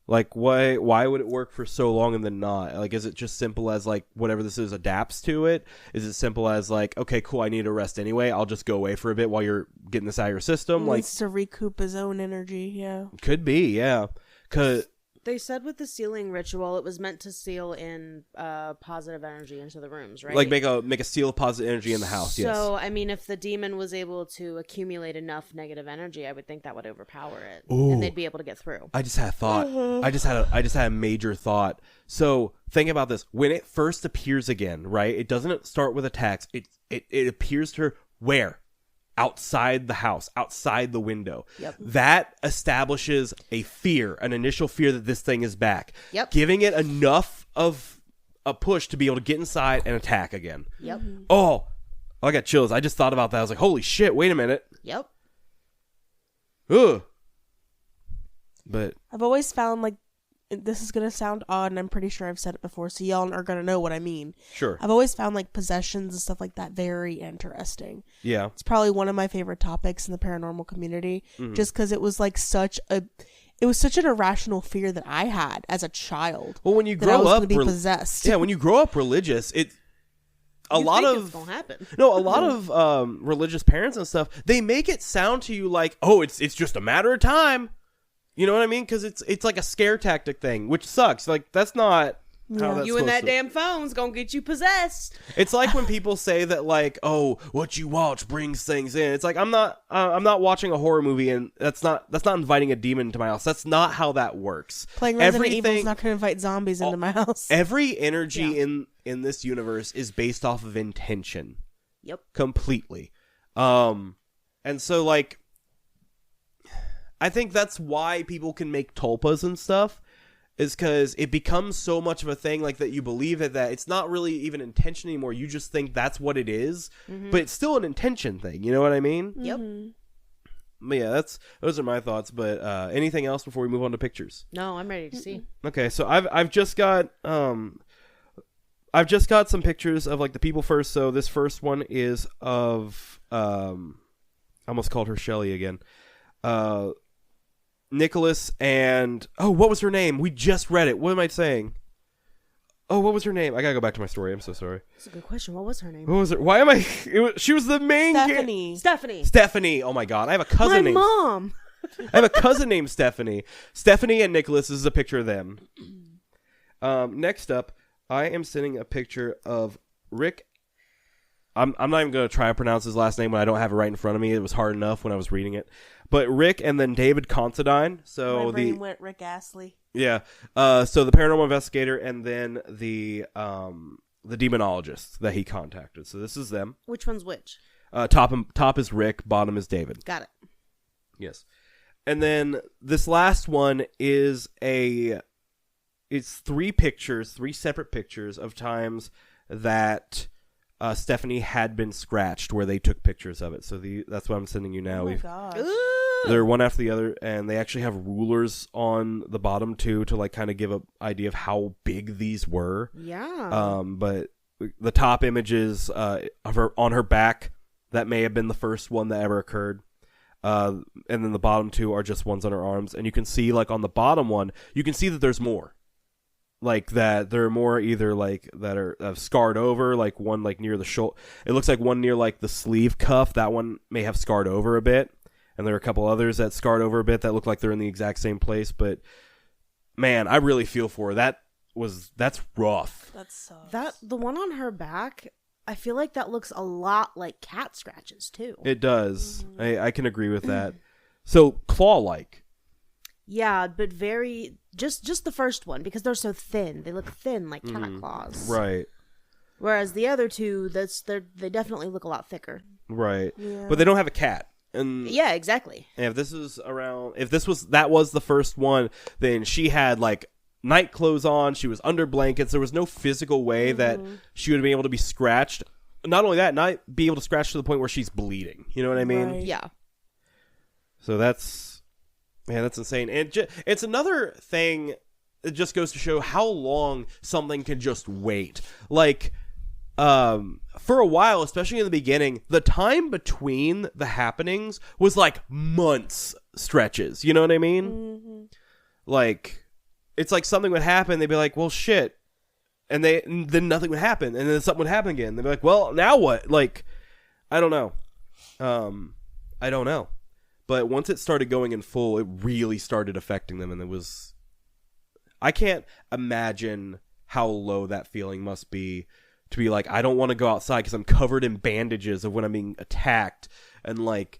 Speaker 1: Like, why would it work for so long and then not? Like, is it just simple as, like, whatever this is adapts to it? Is it simple as, like, okay, cool, I need a rest anyway. I'll just go away for a bit while you're getting this out of your system?
Speaker 2: He
Speaker 1: like,
Speaker 2: needs to recoup his own energy, yeah.
Speaker 1: Could be, yeah. 'Cause
Speaker 3: They said with the sealing ritual, it was meant to seal in positive energy into the rooms, right?
Speaker 1: like, make a seal of positive energy in the house, yes.
Speaker 3: So, I mean, if the demon was able to accumulate enough negative energy, I would think that would overpower it.
Speaker 1: Ooh.
Speaker 3: And they'd be able to get through.
Speaker 1: I just had a thought. I just had a major thought. So think about this. When it first appears again, right? It doesn't start with attacks. It appears to her where? Outside the house, outside the window.
Speaker 3: Yep.
Speaker 1: That establishes an initial fear that this thing is back.
Speaker 3: Yep.
Speaker 1: Giving it enough of a push to be able to get inside and attack again.
Speaker 3: Yep.
Speaker 1: Oh, I got chills. I just thought about that. I was like, holy shit, wait a minute.
Speaker 3: Yep.
Speaker 1: Ugh. But
Speaker 2: I've always found, like, this is going to sound odd, and I'm pretty sure I've said it before, so y'all are going to know what I mean.
Speaker 1: sure.
Speaker 2: I've always found, like, possessions and stuff like that very interesting.
Speaker 1: Yeah.
Speaker 2: It's probably one of my favorite topics in the paranormal community,
Speaker 1: Mm-hmm.
Speaker 2: just because it was, like, such an irrational fear that I had as a child.
Speaker 1: Well, when you
Speaker 2: that I
Speaker 1: grow
Speaker 2: was
Speaker 1: up,
Speaker 2: going to be possessed.
Speaker 1: yeah, when you grow up religious, it's
Speaker 3: It's gonna happen.
Speaker 1: No, a lot of religious parents and stuff, they make it sound to you like, oh, it's just a matter of time. You know what I mean? Because it's like a scare tactic thing, which sucks. Like, that's not how that's
Speaker 3: You and
Speaker 1: supposed
Speaker 3: that
Speaker 1: to...
Speaker 3: damn phone's gonna get you possessed.
Speaker 1: It's like when people say that, like, oh, what you watch brings things in. It's like, I'm not watching a horror movie, and that's not inviting a demon into my house. That's not how that works.
Speaker 2: Playing Resident Evil is not going to invite zombies into my house.
Speaker 1: Every energy in this universe is based off of intention.
Speaker 3: Yep.
Speaker 1: Completely. And so, like, I think that's why people can make tulpas and stuff, is because it becomes so much of a thing, like, that you believe that it's not really even intention anymore. You just think that's what it is, but it's still an intention thing. You know what I mean?
Speaker 3: Yep.
Speaker 1: But yeah, those are my thoughts. But anything else before we move on to pictures?
Speaker 3: No, I'm ready to see.
Speaker 1: Okay, so I've just got some pictures of, like, the people first. So this first one is of I almost called her Shelly again. Nicholas and... Oh, what was her name? We just read it. What am I saying? Oh, what was her name? I gotta go back to my story. I'm so sorry.
Speaker 3: That's a good question. What was her name?
Speaker 1: What was it? Why am I... she was the main...
Speaker 2: Stephanie.
Speaker 1: Stephanie. Oh my god. I have a cousin named...
Speaker 3: Mom.
Speaker 1: I have a cousin named Stephanie. Stephanie and Nicholas. This is a picture of them. Next up, I am sending a picture of Rick... I'm not even going to try to pronounce his last name when I don't have it right in front of me. It was hard enough when I was reading it. But Rick and then David Considine. So
Speaker 2: My brain went Rick Astley.
Speaker 1: Yeah. So the paranormal investigator and then the demonologist that he contacted. So this is them.
Speaker 3: Which one's which?
Speaker 1: Top is Rick. Bottom is David.
Speaker 3: Got it.
Speaker 1: Yes. And then this last one is it's three separate pictures of times that Stephanie had been scratched where they took pictures of it. So that's what I'm sending you now.
Speaker 2: Oh my gosh.
Speaker 1: They're one after the other, and they actually have rulers on the bottom too to like kind of give an idea of how big these were.
Speaker 3: Yeah.
Speaker 1: But the top images of her on her back, that may have been the first one that ever occurred. And then the bottom two are just ones on her arms, and you can see like on the bottom one, you can see that there's more. Like that, there are more either like that are scarred over, like one like near the shoulder. It looks like one near like the sleeve cuff. That one may have scarred over a bit, and there are a couple others that scarred over a bit that look like they're in the exact same place. But man, I really feel for her. That's rough.
Speaker 2: That sucks.
Speaker 3: The one on her back, I feel like that looks a lot like cat scratches too.
Speaker 1: It does. I can agree with that. So claw-like.
Speaker 3: Yeah, but very just the first one because they're so thin. They look thin like cat claws.
Speaker 1: Right.
Speaker 3: Whereas the other two, they definitely look a lot thicker.
Speaker 1: Right.
Speaker 2: Yeah.
Speaker 1: But they don't have a cat. And
Speaker 3: yeah, exactly.
Speaker 1: if that was the first one, then she had like night clothes on. She was under blankets. There was no physical way that she would be able to be scratched. Not only that, not be able to scratch to the point where she's bleeding. You know what I mean?
Speaker 2: Right.
Speaker 3: Yeah.
Speaker 1: So that's insane. And it's another thing. It just goes to show how long something can just wait. Like, for a while, especially in the beginning, the time between the happenings was like months stretches. You know what I mean?
Speaker 2: Mm-hmm.
Speaker 1: Like, it's like something would happen. They'd be like, well, shit. And then nothing would happen. And then something would happen again. They'd be like, well, now what? Like, I don't know. I don't know. But once it started going in full, it really started affecting them. And I can't imagine how low that feeling must be to be like, I don't want to go outside because I'm covered in bandages of when I'm being attacked. And like,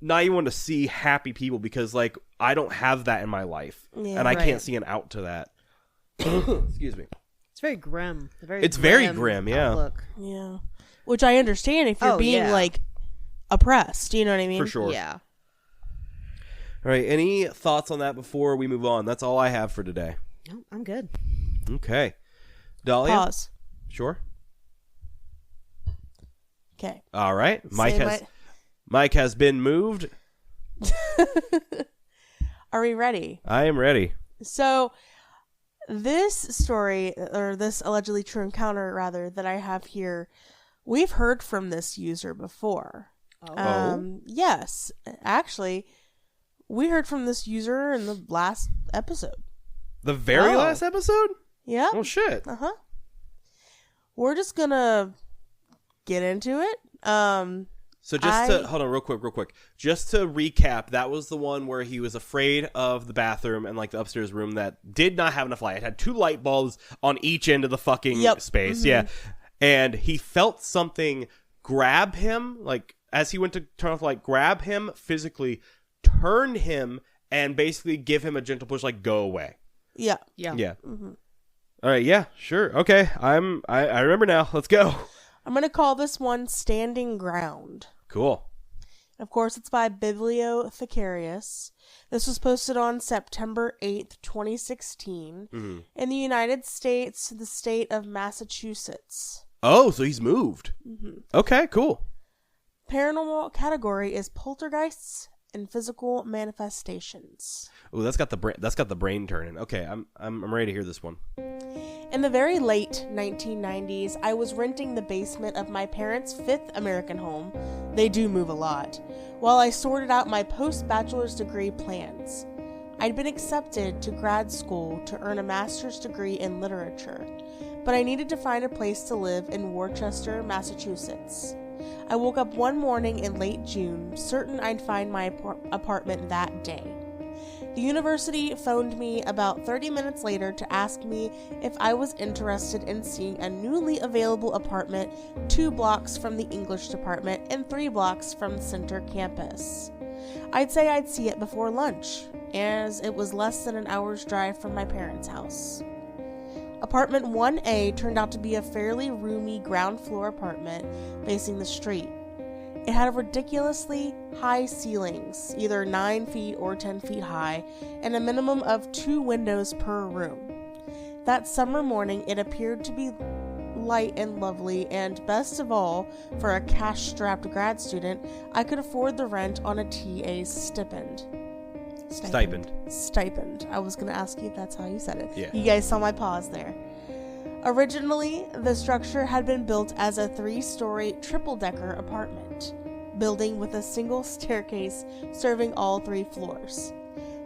Speaker 1: not even want to see happy people because like, I don't have that in my life.
Speaker 2: Yeah,
Speaker 1: and I
Speaker 3: right.
Speaker 1: can't see an out to that. Excuse me.
Speaker 3: It's very grim.
Speaker 1: It's very grim, yeah.
Speaker 3: Outlook.
Speaker 2: Yeah. Which I understand if you're
Speaker 3: Oh,
Speaker 2: being
Speaker 3: yeah.
Speaker 2: like oppressed. You know what I mean?
Speaker 1: For sure.
Speaker 3: Yeah.
Speaker 1: All right. Any thoughts on that before we move on? That's all I have for today.
Speaker 3: No, I'm good.
Speaker 1: Okay. Dahlia?
Speaker 2: Pause.
Speaker 1: Sure.
Speaker 2: Okay.
Speaker 1: All right.
Speaker 2: Say
Speaker 1: Mike has been moved.
Speaker 2: Are we ready?
Speaker 1: I am ready.
Speaker 2: So, this story, or this allegedly true encounter, rather, that I have here, we've heard from this user before. Yes. Actually, we heard from this user in the last episode.
Speaker 1: The very
Speaker 2: Oh.
Speaker 1: last episode?
Speaker 2: Yeah.
Speaker 1: Oh, shit.
Speaker 2: Uh-huh. We're just gonna get into it.
Speaker 1: So hold on real quick. Just to recap, that was the one where he was afraid of the bathroom and like the upstairs room that did not have enough light. It had 2 light bulbs on each end of the fucking space.
Speaker 2: Mm-hmm.
Speaker 1: Yeah. And he felt something grab him, like as he went to turn off the light, grab him physically, turn him, and basically give him a gentle push, like go away.
Speaker 2: Yeah.
Speaker 3: Yeah.
Speaker 1: Yeah.
Speaker 2: Mm-hmm.
Speaker 1: All right. Yeah. Sure. Okay. I remember now. Let's go.
Speaker 2: I'm gonna call this one Standing Ground.
Speaker 1: Cool.
Speaker 2: Of course, it's by Bibliothecarius. This was posted on September 8th, 2016, in the United States, the state of Massachusetts.
Speaker 1: Oh, so he's moved.
Speaker 2: Mm-hmm.
Speaker 1: Okay. Cool.
Speaker 2: Paranormal category is poltergeists and physical manifestations.
Speaker 1: Oh, that's got the brain turning. Okay, I'm ready to hear this one.
Speaker 2: In the very late 1990s, I was renting the basement of my parents' 5th American home. They do move a lot. While I sorted out my post-bachelor's degree plans. I'd been accepted to grad school to earn a master's degree in literature, but I needed to find a place to live in Worcester, Massachusetts. I woke up one morning in late June, certain I'd find my apartment that day. The university phoned me about 30 minutes later to ask me if I was interested in seeing a newly available apartment 2 blocks from the English department and 3 blocks from the center campus. I'd say I'd see it before lunch, as it was less than an hour's drive from my parents' house. Apartment 1A turned out to be a fairly roomy ground floor apartment facing the street. It had ridiculously high ceilings, either 9 feet or 10 feet high, and a minimum of 2 windows per room. That summer morning, it appeared to be light and lovely, and best of all, for a cash-strapped grad student, I could afford the rent on a TA's stipend. Stipend. I was going to ask you if that's how you said it.
Speaker 1: Yeah.
Speaker 2: You guys saw my pause there. Originally, the structure had been built as a 3-story triple-decker apartment building with a single staircase serving all 3 floors.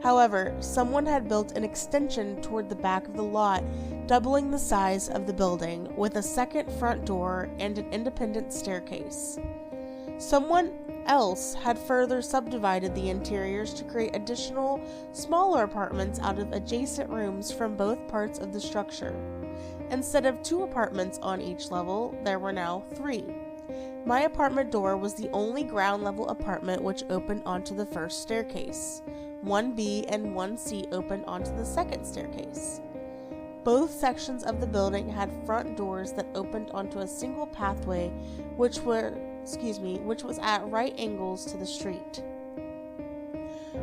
Speaker 2: However, someone had built an extension toward the back of the lot, doubling the size of the building, with a second front door and an independent staircase. Someone else had further subdivided the interiors to create additional, smaller apartments out of adjacent rooms from both parts of the structure. Instead of 2 apartments on each level, there were now 3. My apartment door was the only ground-level apartment which opened onto the first staircase. 1B and 1C opened onto the second staircase. Both sections of the building had front doors that opened onto a single pathway, which was at right angles to the street.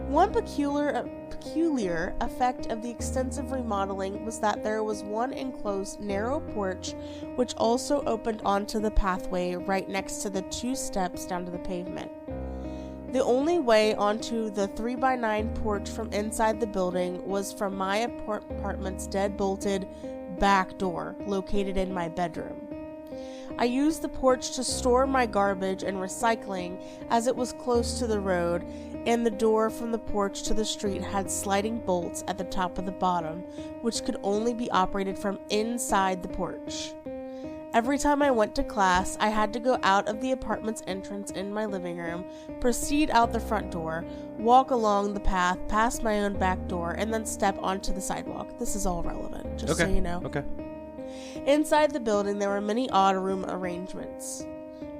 Speaker 2: One peculiar effect of the extensive remodeling was that there was one enclosed narrow porch which also opened onto the pathway right next to the 2 steps down to the pavement. The only way onto the 3x9 porch from inside the building was from my apartment's dead-bolted back door located in my bedroom. I used the porch to store my garbage and recycling as it was close to the road, and the door from the porch to the street had sliding bolts at the top and the bottom, which could only be operated from inside the porch. Every time I went to class, I had to go out of the apartment's entrance in my living room, proceed out the front door, walk along the path past my own back door, and then step onto the sidewalk. This is all relevant, just so you know.
Speaker 1: Okay.
Speaker 2: Inside the building, there were many odd room arrangements.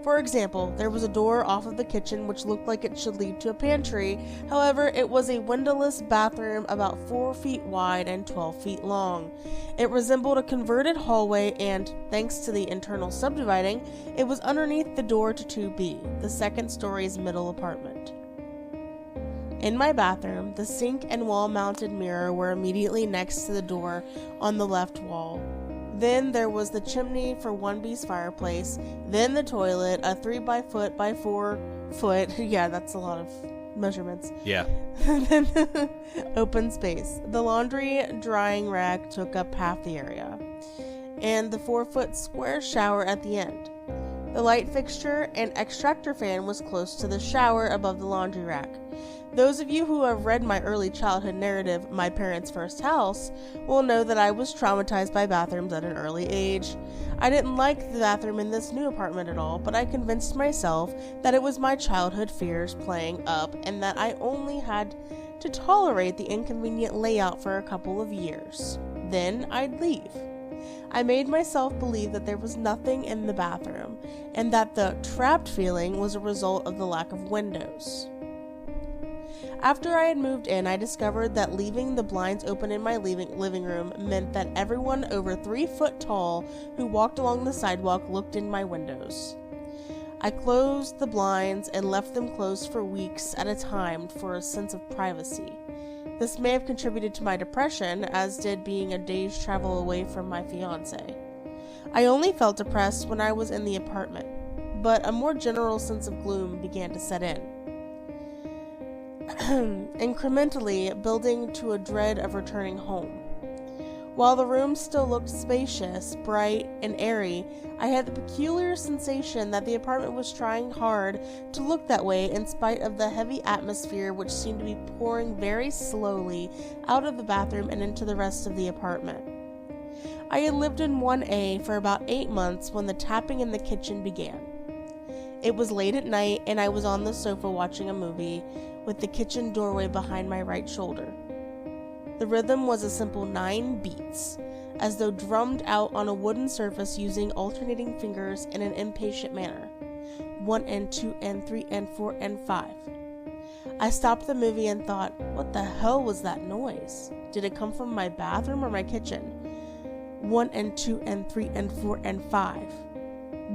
Speaker 2: For example, there was a door off of the kitchen which looked like it should lead to a pantry. However, it was a windowless bathroom about 4 feet wide and 12 feet long. It resembled a converted hallway, and, thanks to the internal subdividing, it was underneath the door to 2B, the second story's middle apartment. In my bathroom, the sink and wall-mounted mirror were immediately next to the door on the left wall. Then there was the chimney for 1B's fireplace, then the toilet, a 3x4 by 4 foot, yeah, that's a lot of measurements.
Speaker 1: Yeah.
Speaker 2: Then the open space. The laundry drying rack took up half the area, and the 4-foot square shower at the end. The light fixture and extractor fan was close to the shower above the laundry rack. Those of you who have read my early childhood narrative, My Parents' First House, will know that I was traumatized by bathrooms at an early age. I didn't like the bathroom in this new apartment at all, but I convinced myself that it was my childhood fears playing up and that I only had to tolerate the inconvenient layout for a couple of years. Then I'd leave. I made myself believe that there was nothing in the bathroom and that the trapped feeling was a result of the lack of windows. After I had moved in, I discovered that leaving the blinds open in my living room meant that everyone over 3 foot tall who walked along the sidewalk looked in my windows. I closed the blinds and left them closed for weeks at a time for a sense of privacy. This may have contributed to my depression, as did being a day's travel away from my fiancé. I only felt depressed when I was in the apartment, but a more general sense of gloom began to set in. Incrementally building to a dread of returning home. While the room still looked spacious, bright, and airy, I had the peculiar sensation that the apartment was trying hard to look that way in spite of the heavy atmosphere which seemed to be pouring very slowly out of the bathroom and into the rest of the apartment. I had lived in 1A for about 8 months when the tapping in the kitchen began. It was late at night, and I was on the sofa watching a movie, with the kitchen doorway behind my right shoulder. The rhythm was a simple 9 beats, as though drummed out on a wooden surface using alternating fingers in an impatient manner. 1 and 2 and 3 and 4 and 5. I stopped the movie and thought, what the hell was that noise? Did it come from my bathroom or my kitchen? 1 and 2 and 3 and 4 and 5.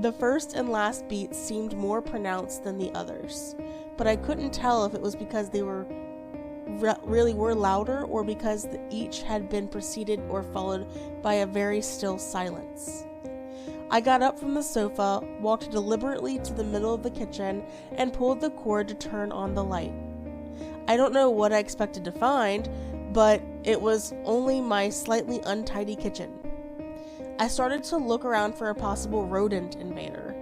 Speaker 2: The first and last beats seemed more pronounced than the others, but I couldn't tell if it was because they really were louder or because each had been preceded or followed by a very still silence. I got up from the sofa, walked deliberately to the middle of the kitchen, and pulled the cord to turn on the light. I don't know what I expected to find, but it was only my slightly untidy kitchen. I started to look around for a possible rodent invader.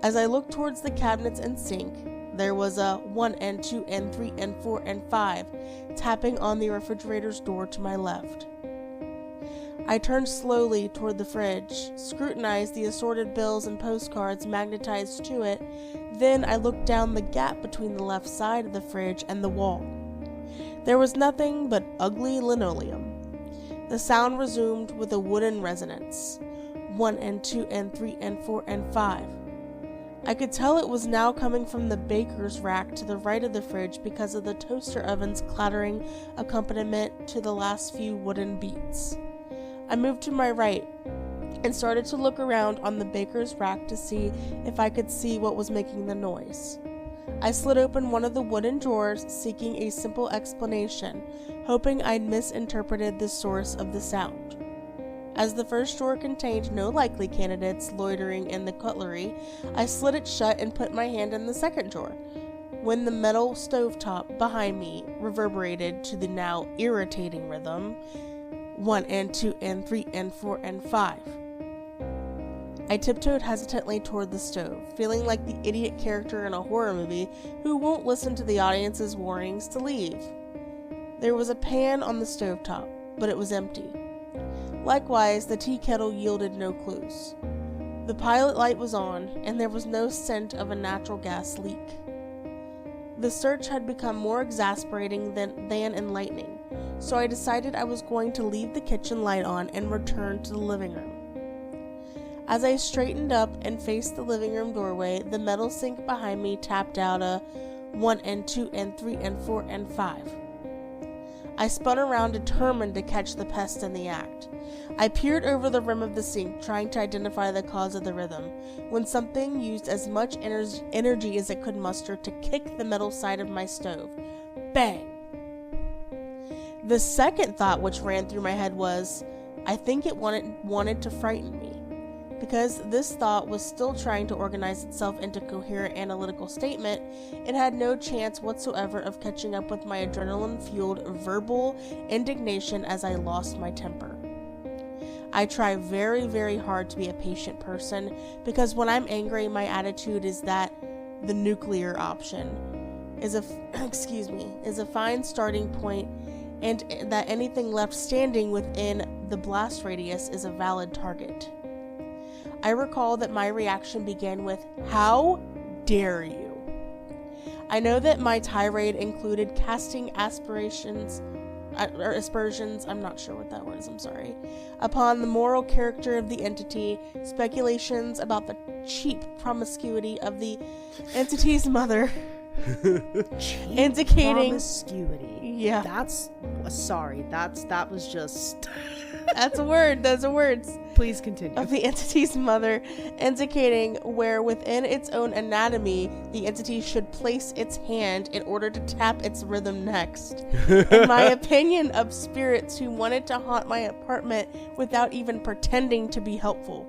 Speaker 2: As I looked towards the cabinets and sink, there was a 1 and 2 and 3 and 4 and 5 tapping on the refrigerator's door to my left. I turned slowly toward the fridge, scrutinized the assorted bills and postcards magnetized to it, then I looked down the gap between the left side of the fridge and the wall. There was nothing but ugly linoleum. The sound resumed with a wooden resonance. 1 and 2 and 3 and 4 and 5. I could tell it was now coming from the baker's rack to the right of the fridge because of the toaster oven's clattering accompaniment to the last few wooden beats. I moved to my right and started to look around on the baker's rack to see if I could see what was making the noise. I slid open one of the wooden drawers, seeking a simple explanation, hoping I'd misinterpreted the source of the sound. As the first drawer contained no likely candidates loitering in the cutlery, I slid it shut and put my hand in the second drawer, when the metal stovetop behind me reverberated to the now irritating rhythm, 1 and 2 and 3 and 4 and 5. I tiptoed hesitantly toward the stove, feeling like the idiot character in a horror movie who won't listen to the audience's warnings to leave. There was a pan on the stovetop, but it was empty. Likewise, the tea kettle yielded no clues. The pilot light was on, and there was no scent of a natural gas leak. The search had become more exasperating than enlightening, so I decided I was going to leave the kitchen light on and return to the living room. As I straightened up and faced the living room doorway, the metal sink behind me tapped out a 1 and 2 and 3 and 4 and 5. I spun around, determined to catch the pest in the act. I peered over the rim of the sink, trying to identify the cause of the rhythm, when something used as much energy as it could muster to kick the metal side of my stove. Bang! The second thought which ran through my head was, I think it wanted to frighten me. Because this thought was still trying to organize itself into a coherent analytical statement, it had no chance whatsoever of catching up with my adrenaline-fueled verbal indignation as I lost my temper. I try very, very hard to be a patient person, because when I'm angry, my attitude is that the nuclear option is a fine starting point, and that anything left standing within the blast radius is a valid target. I recall that my reaction began with, "How dare you?" I know that my tirade included casting aspersions, I'm not sure what that was, I'm sorry, upon the moral character of the entity, speculations about the cheap promiscuity of the entity's mother, indicating
Speaker 3: promiscuity.
Speaker 2: Yeah.
Speaker 3: That was just
Speaker 2: That's a word. Those are words.
Speaker 3: Please continue.
Speaker 2: Of the entity's mother, indicating where within its own anatomy the entity should place its hand in order to tap its rhythm next. In my opinion, of spirits who wanted to haunt my apartment without even pretending to be helpful.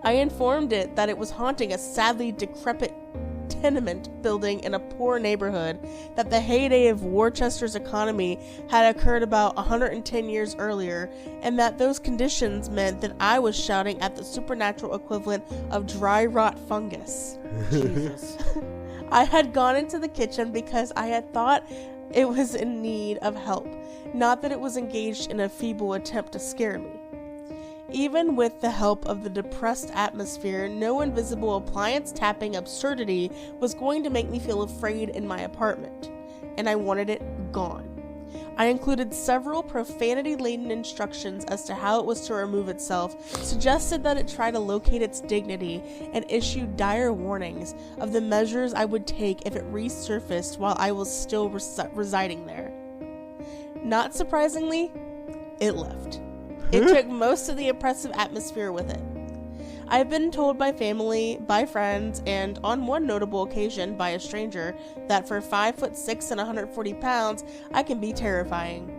Speaker 2: I informed it that it was haunting a sadly decrepit tenement building in a poor neighborhood, that the heyday of Worcester's economy had occurred about 110 years earlier, and that those conditions meant that I was shouting at the supernatural equivalent of dry rot fungus. Jesus. I had gone into the kitchen because I had thought it was in need of help, not that it was engaged in a feeble attempt to scare me. Even with the help of the depressed atmosphere, no invisible appliance tapping absurdity was going to make me feel afraid in my apartment, and I wanted it gone. I included several profanity-laden instructions as to how it was to remove itself, suggested that it try to locate its dignity, and issued dire warnings of the measures I would take if it resurfaced while I was still residing there. Not surprisingly, it left. It took most of the oppressive atmosphere with it. I have been told by family, by friends, and on one notable occasion by a stranger that for 5'6" and 140 pounds, I can be terrifying.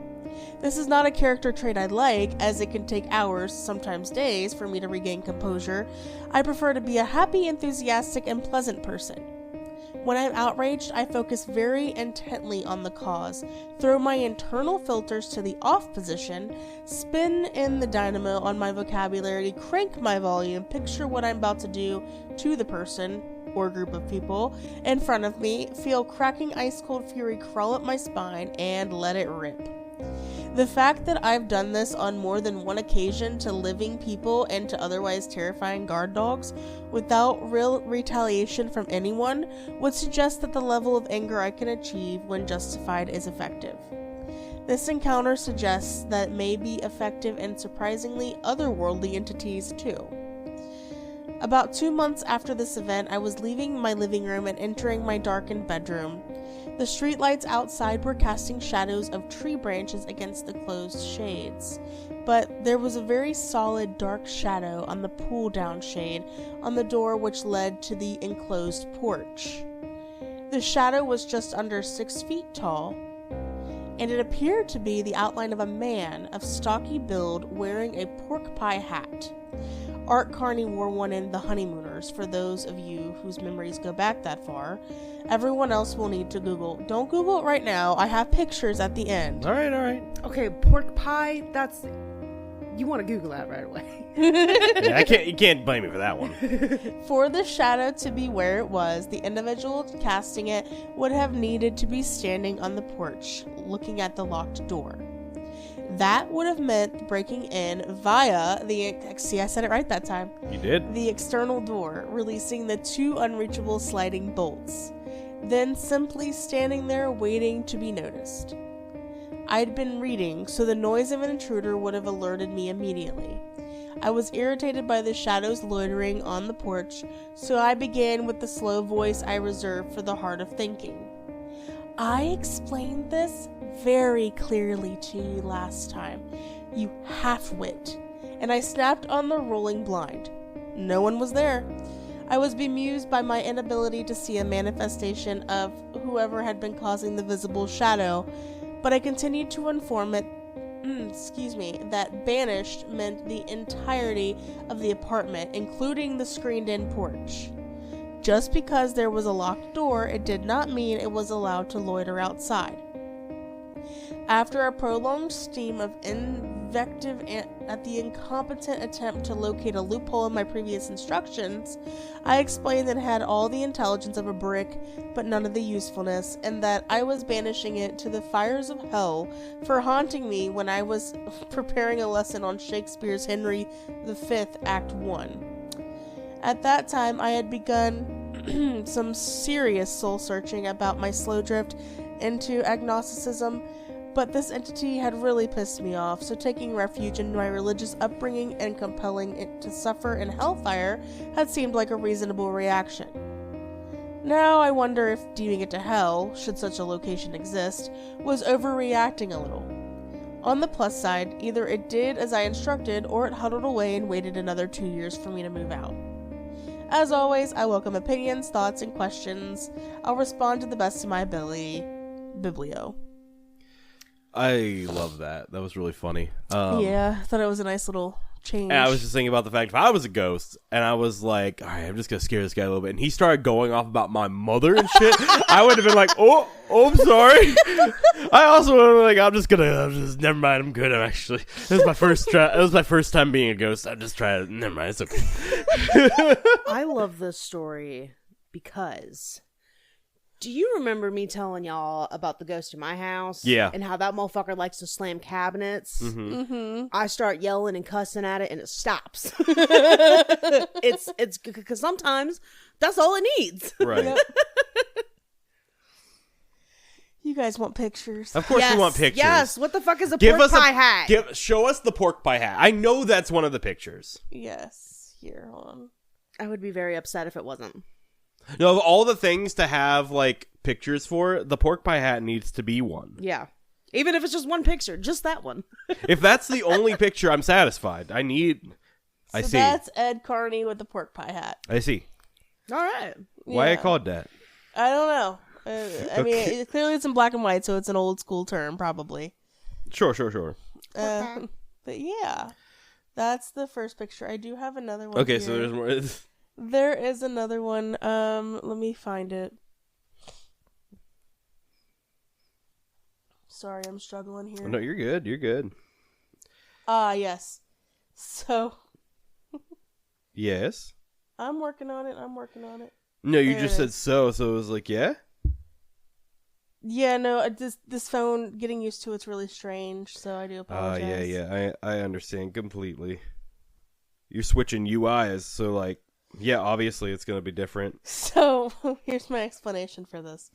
Speaker 2: This is not a character trait I like, as it can take hours, sometimes days, for me to regain composure. I prefer to be a happy, enthusiastic, and pleasant person. When I'm outraged, I focus very intently on the cause, throw my internal filters to the off position, spin in the dynamo on my vocabulary, crank my volume, picture what I'm about to do to the person, or group of people, in front of me, feel cracking ice-cold fury crawl up my spine, and let it rip. The fact that I've done this on more than one occasion to living people and to otherwise terrifying guard dogs without real retaliation from anyone would suggest that the level of anger I can achieve when justified is effective. This encounter suggests that it may be effective in surprisingly otherworldly entities too. About 2 months after this event, I was leaving my living room and entering my darkened bedroom. The streetlights outside were casting shadows of tree branches against the closed shades, but there was a very solid dark shadow on the pull-down shade on the door which led to the enclosed porch. The shadow was just under 6 feet tall, and it appeared to be the outline of a man of stocky build wearing a pork pie hat. Art Carney wore one in The Honeymooners, for those of you whose memories go back that far. Everyone else will need to Google. Don't Google it right now. I have pictures at the end.
Speaker 1: All right.
Speaker 3: Okay, pork pie, that's... You want to Google that right away.
Speaker 1: Yeah, you can't blame me for that one.
Speaker 2: For the shadow to be where it was, the individual casting it would have needed to be standing on the porch, looking at the locked door. That would have meant breaking in via the... See, I said it right that time.
Speaker 1: You did.
Speaker 2: The external door, releasing the 2 unreachable sliding bolts. Then simply standing there waiting to be noticed. I'd been reading, so the noise of an intruder would have alerted me immediately. I was irritated by the shadows loitering on the porch, so I began with the slow voice I reserved for the heart of thinking. I explained this very clearly to you last time, you half-wit, and I snapped on the rolling blind. No one was there. I was bemused by my inability to see a manifestation of whoever had been causing the visible shadow, but I continued to inform it, that banished meant the entirety of the apartment, including the screened-in porch. Just because there was a locked door, it did not mean it was allowed to loiter outside. After a prolonged stream of invective at the incompetent attempt to locate a loophole in my previous instructions, I explained that it had all the intelligence of a brick, but none of the usefulness, and that I was banishing it to the fires of hell for haunting me when I was preparing a lesson on Shakespeare's Henry V, Act 1. At that time, I had begun some serious soul-searching about my slow drift into agnosticism, but this entity had really pissed me off, so taking refuge in my religious upbringing and compelling it to suffer in hellfire had seemed like a reasonable reaction. Now I wonder if deeming it to hell, should such a location exist, was overreacting a little. On the plus side, either it did as I instructed, or it huddled away and waited another 2 years for me to move out. As always, I welcome opinions, thoughts, and questions. I'll respond to the best of my ability. Biblio.
Speaker 1: I love that. That was really funny.
Speaker 2: Yeah, I thought it was a nice little change.
Speaker 1: I was just thinking about the fact if I was a ghost and I was like, all right, I'm just going to scare this guy a little bit. And he started going off about my mother and shit. I would have been like, oh, I'm sorry. I also would have been like, never mind. I'm good. I'm actually, it was my first time being a ghost. I'm just trying to, never mind. It's okay.
Speaker 3: I love this story because... Do you remember me telling y'all about the ghost in my house?
Speaker 1: Yeah.
Speaker 3: And how that motherfucker likes to slam cabinets?
Speaker 1: Mm-hmm.
Speaker 2: Mm-hmm.
Speaker 3: I start yelling and cussing at it and it stops. It's because sometimes that's all it needs.
Speaker 1: Right.
Speaker 2: Yep. You guys want pictures?
Speaker 1: Of course we want pictures.
Speaker 3: Yes. What the fuck is a pork pie hat?
Speaker 1: Show us the pork pie hat. I know that's one of the pictures.
Speaker 2: Yes. Here, hold on.
Speaker 3: I would be very upset if it wasn't.
Speaker 1: No, of all the things to have, like, pictures for, the pork pie hat needs to be one.
Speaker 3: Yeah. Even if it's just one picture, just that one.
Speaker 1: If that's the only picture, I'm satisfied. I see.
Speaker 2: That's Ed Carney with the pork pie hat.
Speaker 1: I see.
Speaker 3: All right.
Speaker 1: Why I called that?
Speaker 2: I don't know. I mean, clearly it's in black and white, so it's an old school term, probably.
Speaker 1: Sure.
Speaker 2: But yeah, that's the first picture. I do have another one.
Speaker 1: Okay,
Speaker 2: here.
Speaker 1: so there's more.
Speaker 2: There is another one. Let me find it. Sorry, I'm struggling here.
Speaker 1: No, you're good. You're good.
Speaker 2: Yes. So.
Speaker 1: Yes.
Speaker 2: I'm working on it.
Speaker 1: No, you
Speaker 2: There
Speaker 1: just
Speaker 2: it
Speaker 1: said
Speaker 2: is.
Speaker 1: so it was like, yeah?
Speaker 2: Yeah, no, this phone, getting used to it's really strange, so I do apologize.
Speaker 1: Yeah. I understand completely. You're switching UIs, so like, yeah, obviously it's going to be different.
Speaker 2: So, here's my explanation for this.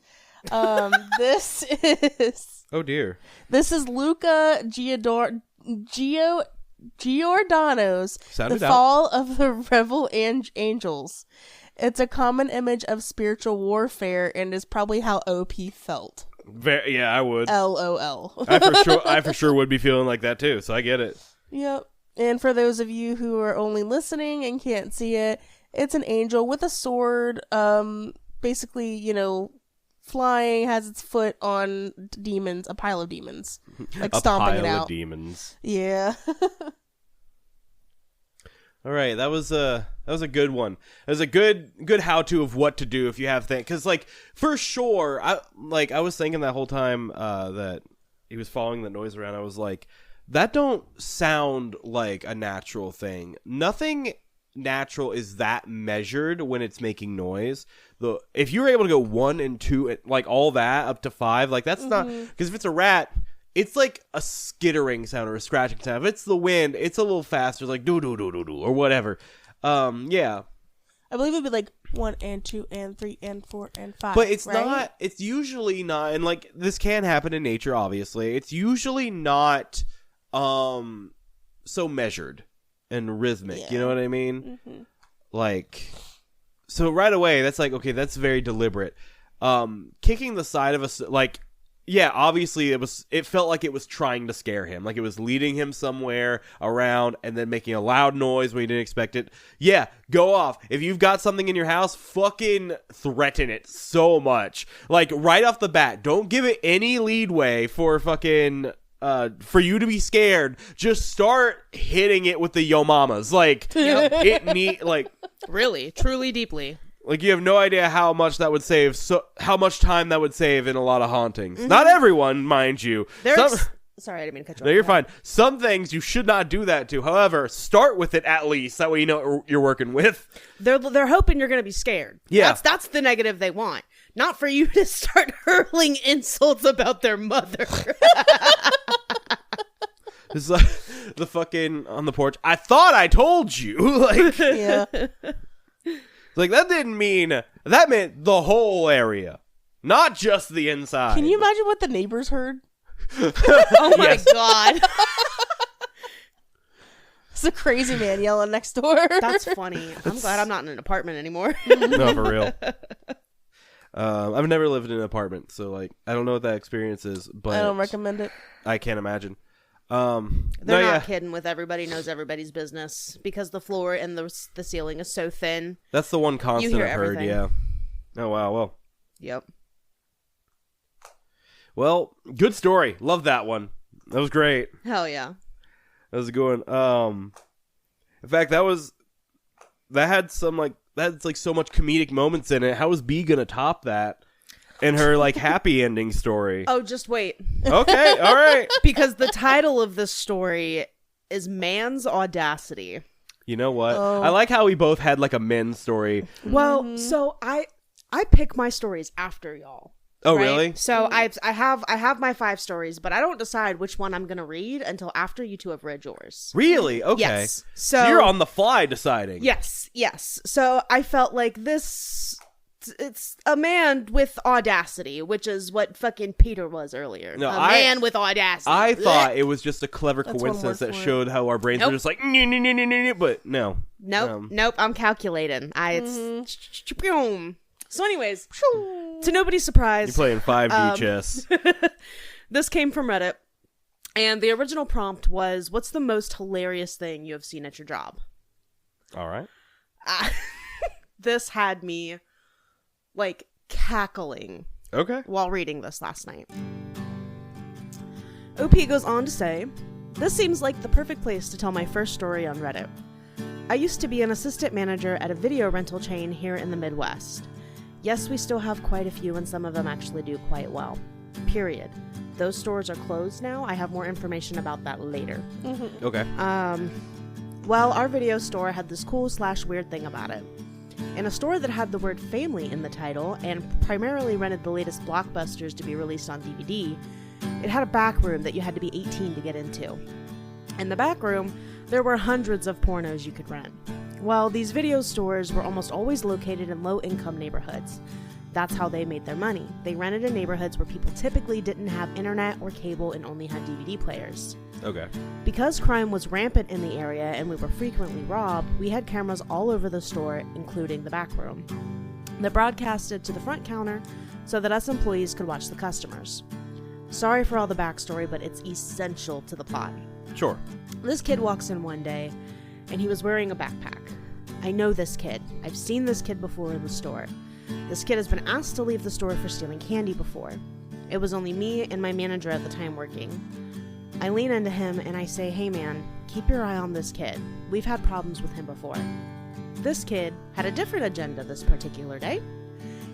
Speaker 2: This is...
Speaker 1: Oh, dear.
Speaker 2: This is Luca Giordano's
Speaker 1: Sound
Speaker 2: The
Speaker 1: it out.
Speaker 2: Fall of the Rebel Angels. It's a common image of spiritual warfare and is probably how OP felt.
Speaker 1: Yeah, I would.
Speaker 2: LOL.
Speaker 1: I for sure would be feeling like that too, so I get it.
Speaker 2: Yep. And for those of you who are only listening and can't see it, it's an angel with a sword, basically, flying, has its foot on demons, a pile of demons, like stomping it out.
Speaker 1: A pile of demons.
Speaker 2: Yeah.
Speaker 1: All right, that was a good one. That was a good how-to of what to do if you have things. Because, like, for sure, I was thinking that whole time that he was following the noise around, I was like, that don't sound like a natural thing. Nothing natural is that measured when it's making noise. If you're able to go 1 and 2, like all that up to 5, like that's not, because if it's a rat, it's like a skittering sound or a scratching sound. If it's the wind, it's a little faster, like do do do do do or whatever. Yeah.
Speaker 2: I believe it'd be like 1 and 2 and 3 and 4 and 5.
Speaker 1: But it's
Speaker 2: right?
Speaker 1: not. It's usually not, and like this can happen in nature. Obviously, it's usually not so measured and rhythmic.
Speaker 2: Yeah.
Speaker 1: You know what I mean?
Speaker 2: Mm-hmm.
Speaker 1: Like, so right away, that's like, okay, that's very deliberate. Kicking the side of us, like, yeah, obviously it felt like it was trying to scare him, like it was leading him somewhere around and then making a loud noise when he didn't expect it. Yeah, go off. If you've got something in your house, fucking threaten it so much. Like right off the bat, don't give it any leadway for fucking for you to be scared. Just start hitting it with the yo mamas. Like
Speaker 3: Really, truly, deeply.
Speaker 1: Like, you have no idea how much that would save, how much time that would save in a lot of hauntings. Mm-hmm. Not everyone, mind you.
Speaker 3: Sorry, I didn't mean to cut you off.
Speaker 1: No, you're fine. Some things you should not do that to. However, start with it at least. That way you know what you're working with.
Speaker 3: They're hoping you're going to be scared.
Speaker 1: Yeah.
Speaker 3: That's the negative they want. Not for you to start hurling insults about their mother.
Speaker 1: It's like the fucking on the porch. I thought I told you. Like,
Speaker 2: Yeah.
Speaker 1: Like, that didn't mean, that meant the whole area, not just the inside.
Speaker 2: Can you imagine what the neighbors heard?
Speaker 3: Oh my God.
Speaker 2: It's a crazy man yelling next door.
Speaker 3: That's funny. I'm glad I'm not in an apartment anymore.
Speaker 1: No, for real. I've never lived in an apartment, so, like, I don't know what that experience is, but
Speaker 2: I don't recommend it.
Speaker 1: I can't imagine.
Speaker 3: They're not kidding with everybody knows everybody's business because the floor and the ceiling is so thin.
Speaker 1: That's the one constant I've heard,
Speaker 3: everything.
Speaker 1: yeah. Oh, wow, well.
Speaker 3: Yep.
Speaker 1: Well, good story. Love that one. That was great.
Speaker 3: Hell yeah.
Speaker 1: That was a good one. In fact, that had so much comedic moments in it. How is B gonna top that in her like happy ending story?
Speaker 3: Oh, just wait.
Speaker 1: Okay, all right.
Speaker 3: Because the title of this story is Man's Audacity.
Speaker 1: You know what? I like how we both had like a men's story.
Speaker 3: Well, so I pick my stories after y'all.
Speaker 1: Oh,
Speaker 3: right?
Speaker 1: really?
Speaker 3: So I have my 5 stories, but I don't decide which one I'm gonna read until after you two have read yours.
Speaker 1: Really? Okay.
Speaker 3: Yes.
Speaker 1: So you're on the fly deciding.
Speaker 3: Yes. So I felt like it's a man with audacity, which is what fucking Peter was earlier.
Speaker 1: No,
Speaker 3: man with audacity.
Speaker 1: I
Speaker 3: Blech.
Speaker 1: thought it was just a clever
Speaker 2: That's
Speaker 1: coincidence
Speaker 2: one
Speaker 1: that
Speaker 2: word for
Speaker 1: showed how our brains were just like, but no.
Speaker 3: Nope. I'm calculating. So anyways, to nobody's surprise,
Speaker 1: You're playing 5D chess.
Speaker 3: this came from Reddit, and the original prompt was, "What's the most hilarious thing you have seen at your job?"
Speaker 1: All right.
Speaker 3: This had me like cackling
Speaker 1: Okay.
Speaker 3: while reading this last night. OP goes on to say, "This seems like the perfect place to tell my first story on Reddit. I used to be an assistant manager at a video rental chain here in the Midwest. Yes, we still have quite a few, and some of them actually do quite well. Period. Those stores are closed now. I have more information about that later.
Speaker 1: Okay.
Speaker 3: Well, our video store had this cool/weird thing about it. In a store that had the word family in the title and primarily rented the latest blockbusters to be released on DVD, it had a back room that you had to be 18 to get into. In the back room, there were hundreds of pornos you could rent. Well, these video stores were almost always located in low-income neighborhoods. That's how they made their money. They rented in neighborhoods where people typically didn't have internet or cable and only had DVD players.
Speaker 1: Okay.
Speaker 3: Because crime was rampant in the area and we were frequently robbed, we had cameras all over the store, including the back room. They broadcasted to the front counter so that us employees could watch the customers. Sorry for all the backstory, but it's essential to the plot.
Speaker 1: Sure.
Speaker 3: This kid walks in one day, and he was wearing a backpack. I know this kid. I've seen this kid before in the store. This kid has been asked to leave the store for stealing candy before. It was only me and my manager at the time working. I lean into him and I say, "Hey man, keep your eye on this kid. We've had problems with him before." This kid had a different agenda this particular day.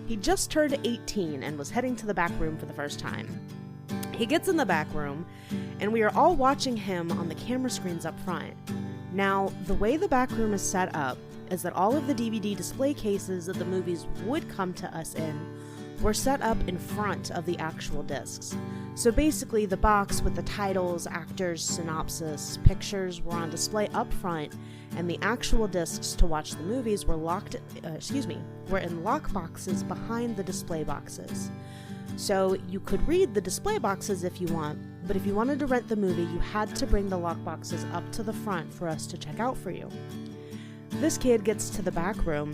Speaker 3: He just turned 18 and was heading to the back room for the first time. He gets in the back room, and we are all watching him on the camera screens up front. Now, the way the back room is set up is that all of the DVD display cases that the movies would come to us in were set up in front of the actual discs. So basically, the box with the titles, actors, synopsis, pictures were on display up front, and the actual discs to watch the movies were were in lock boxes behind the display boxes. So you could read the display boxes if you want, but if you wanted to rent the movie, you had to bring the lock boxes up to the front for us to check out for you. This kid gets to the back room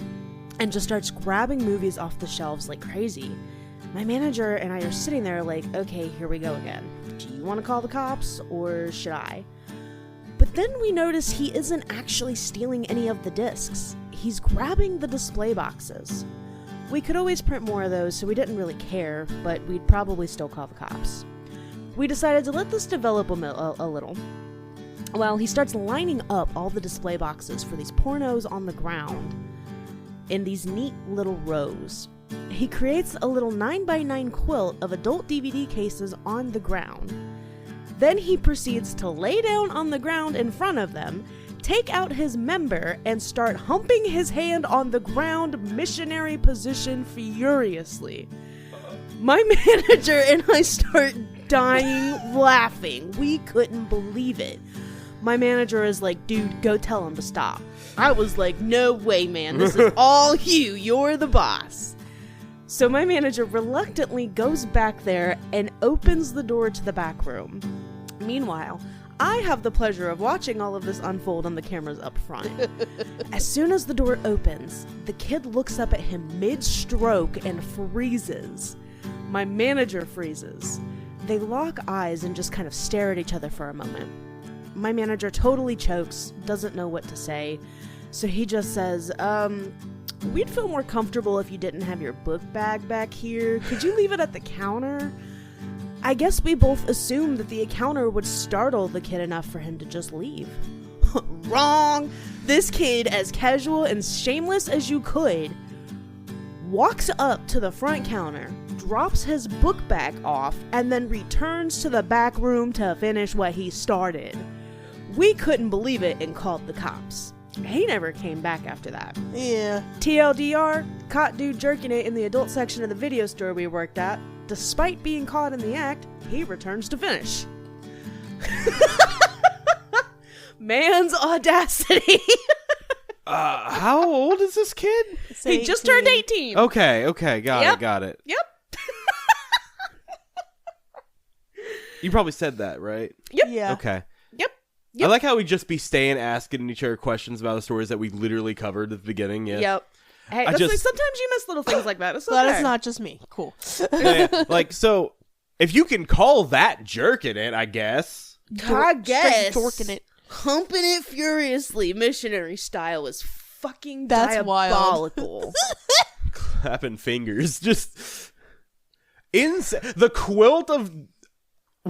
Speaker 3: and just starts grabbing movies off the shelves like crazy. My manager and I are sitting there like, okay, here we go again. Do you want to call the cops or should I? But then we notice he isn't actually stealing any of the discs. He's grabbing the display boxes. We could always print more of those, so we didn't really care, but we'd probably still call the cops. We decided to let this develop a little. Well, he starts lining up all the display boxes for these pornos on the ground in these neat little rows. He creates a little 9x9 quilt of adult DVD cases on the ground. Then he proceeds to lay down on the ground in front of them, take out his member, and start humping his hand on the ground missionary position furiously. My manager and I start dying laughing. We couldn't believe it. My manager is like, "Dude, go tell him to stop." I was like, "No way, man. This is all you. You're the boss." So my manager reluctantly goes back there and opens the door to the back room. Meanwhile, I have the pleasure of watching all of this unfold on the cameras up front. As soon as the door opens, the kid looks up at him mid-stroke and freezes. My manager freezes. They lock eyes and just kind of stare at each other for a moment. My manager totally chokes, doesn't know what to say, so he just says, "We'd feel more comfortable if you didn't have your book bag back here. Could you leave it at the counter?" I guess we both assumed that the counter would startle the kid enough for him to just leave. Wrong! This kid, as casual and shameless as you could, walks up to the front counter, drops his book bag off, and then returns to the back room to finish what he started. We couldn't believe it and called the cops. He never came back after that.
Speaker 2: Yeah.
Speaker 3: TLDR, caught dude jerking it in the adult section of the video store we worked at. Despite being caught in the act, he returns to finish. Man's audacity.
Speaker 1: How old is this kid?
Speaker 3: He just turned 18.
Speaker 1: Okay, got it.
Speaker 3: Yep.
Speaker 1: You probably said that, right?
Speaker 3: Yep.
Speaker 2: Yeah.
Speaker 1: Okay.
Speaker 3: Yep.
Speaker 1: I like how we just be staying asking each other questions about the stories that we literally covered at the beginning. Yeah.
Speaker 3: Yep. Hey, like, sometimes you miss little things like that. It's okay.
Speaker 2: That is not just me. Cool.
Speaker 1: Yeah. Like, so, if you can call that jerking it, I guess.
Speaker 3: I guess.
Speaker 2: Dorking it.
Speaker 3: Humping it furiously, missionary style, is fucking
Speaker 2: That's
Speaker 3: diabolical.
Speaker 1: Clapping fingers. Just. The quilt of.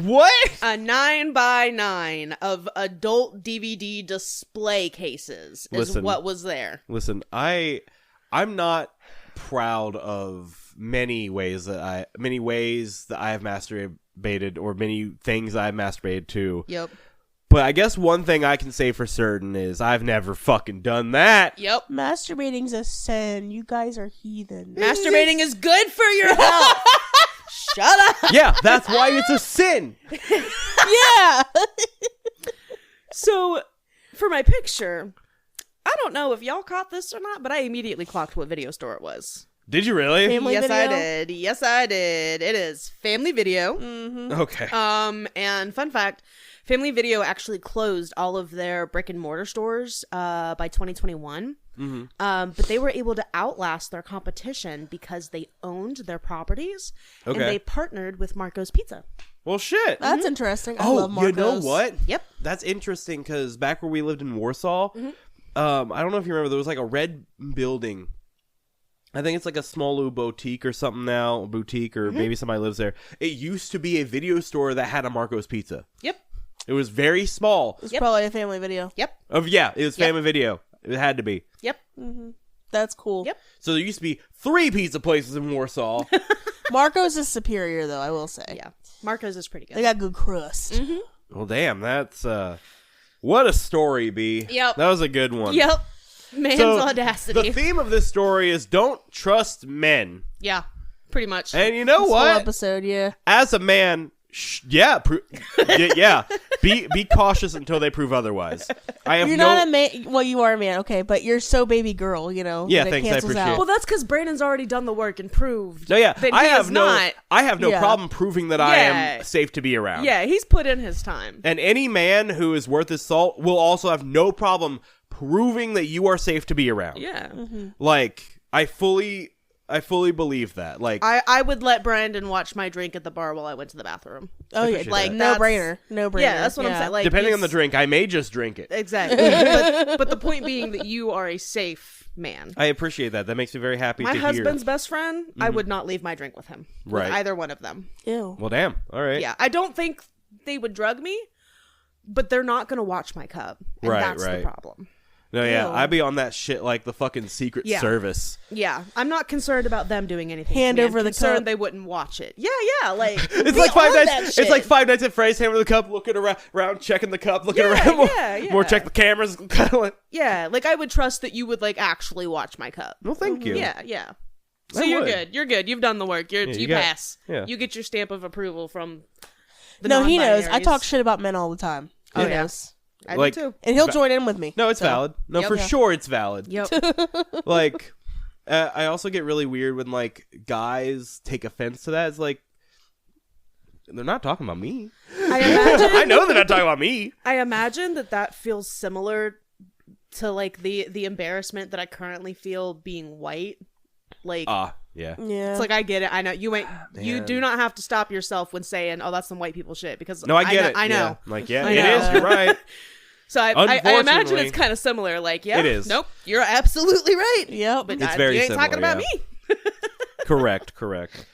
Speaker 1: What?
Speaker 3: A 9x9 of adult DVD display cases is
Speaker 1: Listen.
Speaker 3: what was there.
Speaker 1: Listen, I'm not proud of many ways that I have masturbated, or many things I've masturbated to.
Speaker 3: Yep.
Speaker 1: But I guess one thing I can say for certain is I've never fucking done that.
Speaker 3: Yep.
Speaker 2: Masturbating's a sin. You guys are heathen.
Speaker 3: Masturbating is good for your health. Shut up.
Speaker 1: Yeah, that's why it's a sin.
Speaker 2: Yeah.
Speaker 3: So, for my picture, I don't know if y'all caught this or not, but I immediately clocked what video store it was.
Speaker 1: Did you really?
Speaker 2: Family
Speaker 3: Yes, I
Speaker 2: Video?
Speaker 3: did. Yes, I did. It is Family Video.
Speaker 1: Okay.
Speaker 3: And fun fact, Family Video actually closed all of their brick and mortar stores by 2021. But they were able to outlast their competition because they owned their properties and
Speaker 1: Okay.
Speaker 3: they partnered with Marco's Pizza.
Speaker 1: Well, shit.
Speaker 2: That's interesting. I love Marcos.
Speaker 1: You know what?
Speaker 3: Yep.
Speaker 1: That's interesting because back where we lived in Warsaw, I don't know if you remember, there was like a red building. I think it's like a small little boutique or something now, or maybe somebody lives there. It used to be a video store that had a Marco's Pizza.
Speaker 3: Yep.
Speaker 1: It was very small.
Speaker 2: It's probably a Family Video.
Speaker 3: Yep.
Speaker 1: Yeah, it was Family Video. It had to be.
Speaker 3: Yep.
Speaker 2: That's cool.
Speaker 3: Yep.
Speaker 1: So there used to be 3 pizza places in Warsaw.
Speaker 2: Marcos is superior, though, I will say.
Speaker 3: Yeah. Marco's is pretty
Speaker 2: They
Speaker 3: good.
Speaker 2: got good crust.
Speaker 1: Well, damn, that's what a story, B.
Speaker 3: Yep.
Speaker 1: That was a good one.
Speaker 3: Yep. Man's
Speaker 1: So,
Speaker 3: audacity.
Speaker 1: The theme of this story is don't trust men.
Speaker 3: Yeah. Pretty much.
Speaker 1: And you know
Speaker 2: This whole
Speaker 1: what?
Speaker 2: episode, yeah.
Speaker 1: As a man, yeah, be cautious until they prove otherwise. I have
Speaker 2: You're not a man. Well, you are a man, okay, but you're so baby girl, you know.
Speaker 1: Yeah,
Speaker 2: that it
Speaker 1: thanks, I
Speaker 2: cancels
Speaker 1: appreciate it.
Speaker 2: out.
Speaker 3: well, that's because Brandon's already done the work and proved
Speaker 1: No, yeah,
Speaker 3: that
Speaker 1: I
Speaker 3: he
Speaker 1: have
Speaker 3: is
Speaker 1: no,
Speaker 3: not.
Speaker 1: I have no
Speaker 2: Yeah.
Speaker 1: problem proving that I
Speaker 3: Yeah.
Speaker 1: am safe to be around.
Speaker 3: Yeah, he's put in his time.
Speaker 1: And any man who is worth his salt will also have no problem proving that you are safe to be around.
Speaker 3: Yeah.
Speaker 1: Like, I fully believe that. Like,
Speaker 3: I would let Brandon watch my drink at the bar while I went to the bathroom.
Speaker 2: oh, yeah.
Speaker 1: appreciate
Speaker 3: Like,
Speaker 1: that.
Speaker 2: No
Speaker 3: that's-
Speaker 2: brainer. No brainer.
Speaker 3: Yeah, that's what I'm saying. Like,
Speaker 1: depending on
Speaker 3: he's-
Speaker 1: the drink, I may just drink it.
Speaker 3: Exactly. but the point being that you are a safe man.
Speaker 1: I appreciate that. That makes me very happy
Speaker 3: My
Speaker 1: to
Speaker 3: husband's
Speaker 1: hear.
Speaker 3: best friend, I would not leave my drink with him.
Speaker 1: Right.
Speaker 3: With either one of them.
Speaker 2: Ew.
Speaker 1: Well, damn. All right.
Speaker 3: Yeah. I don't think they would drug me, but they're not going to watch my cup. And
Speaker 1: Right,
Speaker 3: that's
Speaker 1: right.
Speaker 3: the problem.
Speaker 1: No, yeah.
Speaker 2: Ew.
Speaker 1: I'd be on that shit like the fucking Secret
Speaker 3: Yeah.
Speaker 1: Service.
Speaker 3: Yeah. I'm not concerned about them doing anything.
Speaker 2: Hand
Speaker 3: to me.
Speaker 2: over
Speaker 3: I'm
Speaker 2: the
Speaker 3: concerned
Speaker 2: cup.
Speaker 3: they wouldn't watch it. Yeah, yeah. Like,
Speaker 1: It's
Speaker 3: we
Speaker 1: like Five
Speaker 3: own
Speaker 1: Nights.
Speaker 3: that
Speaker 1: It's
Speaker 3: shit.
Speaker 1: like 5 Nights at Freddy's. Hand over the cup, looking around, checking the cup, looking
Speaker 3: Yeah,
Speaker 1: around. More,
Speaker 3: yeah,
Speaker 1: more
Speaker 3: yeah.
Speaker 1: check the cameras. Kind of like,
Speaker 3: Yeah, like I would trust that you would like actually watch my cup.
Speaker 1: well, thank you.
Speaker 3: Yeah, yeah. So
Speaker 1: I
Speaker 3: you're
Speaker 1: would.
Speaker 3: good. You're good. You've done the work. You
Speaker 1: you got-
Speaker 3: pass.
Speaker 1: yeah.
Speaker 3: You get your stamp of approval from the
Speaker 2: No, he knows. I
Speaker 3: non-binaries.
Speaker 2: talk shit about men all the time. He
Speaker 3: Oh, yeah.
Speaker 2: knows.
Speaker 3: I
Speaker 1: Like-
Speaker 3: do too.
Speaker 2: And he'll join in with me.
Speaker 1: No, it's
Speaker 2: So,
Speaker 1: valid. No,
Speaker 3: Yep.
Speaker 1: for
Speaker 2: Yeah.
Speaker 1: sure, it's valid.
Speaker 3: Yep.
Speaker 1: Like, I also get really weird when like guys take offense to that. It's like they're not talking about me.
Speaker 3: I imagine.
Speaker 1: I know they're not talking about me.
Speaker 3: I imagine that feels similar to like the embarrassment that I currently feel being white. Like
Speaker 1: Yeah.
Speaker 2: Yeah.
Speaker 3: it's like I get it. I know you ain't. You
Speaker 1: Man.
Speaker 3: do not have to stop yourself when saying, "Oh, that's some white people shit." Because
Speaker 1: No, I get it.
Speaker 3: I know.
Speaker 1: Yeah. Like, yeah,
Speaker 3: I
Speaker 1: it
Speaker 3: know.
Speaker 1: is. You're right.
Speaker 3: So I imagine
Speaker 1: Unfortunately-
Speaker 3: it's kind of similar. Like, yeah,
Speaker 1: It is.
Speaker 3: Nope, you're absolutely right.
Speaker 2: Yep.
Speaker 3: But
Speaker 1: It's very
Speaker 3: you ain't
Speaker 1: similar,
Speaker 3: talking about
Speaker 1: yeah.
Speaker 3: me.
Speaker 1: Correct.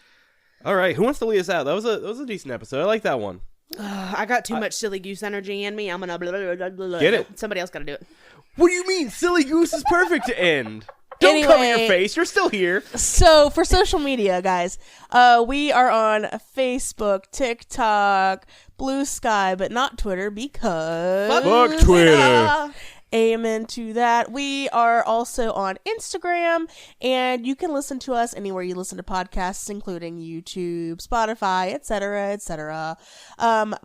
Speaker 1: All right, who wants to lead us out? That was a decent episode. I like that one.
Speaker 3: I got too much silly goose energy in me. I'm gonna blah, blah, blah, blah, blah.
Speaker 1: Get it.
Speaker 3: Somebody else got to do it.
Speaker 1: What do you mean? Silly Goose is perfect to end. Don't cover your
Speaker 2: Anyway.
Speaker 1: face. You're still here.
Speaker 2: So for social media, guys, we are on Facebook, TikTok, Blue Sky, but not Twitter because
Speaker 1: Fuck Twitter.
Speaker 2: Amen to that. We are also on Instagram, and you can listen to us anywhere you listen to podcasts, including YouTube, Spotify, etc., etc.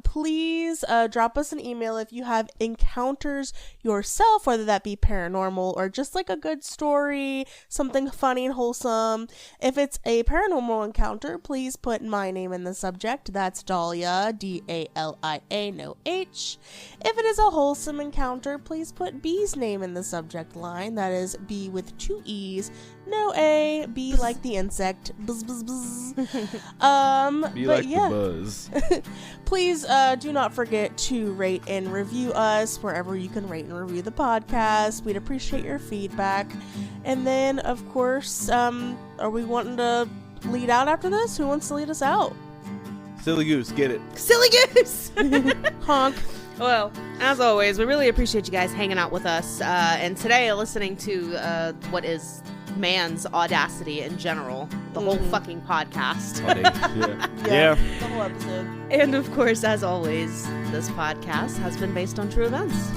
Speaker 2: Please drop us an email if you have encounters yourself, whether that be paranormal or just like a good story, something funny and wholesome. If it's a paranormal encounter, please put my name in the subject. That's Dalia, Dalia, no H. If it is a wholesome encounter, please put B's name in the subject line. That is B with 2 E's, no A. B like the insect. Buzz, buzz, buzz.
Speaker 1: Be
Speaker 2: but
Speaker 1: like
Speaker 2: yeah,
Speaker 1: the buzz.
Speaker 2: please do not forget to rate and review us wherever you can rate and review the podcast. We'd appreciate your feedback. And then, of course, are we wanting to lead out after this? Who wants to lead us out?
Speaker 1: Silly goose, get it.
Speaker 3: Silly goose!
Speaker 2: Honk.
Speaker 3: Well, as always, we really appreciate you guys hanging out with us. And today, listening to what is man's audacity in general. The whole fucking podcast.
Speaker 1: Yeah.
Speaker 2: The whole episode.
Speaker 3: And of course, as always, this podcast has been based on true events.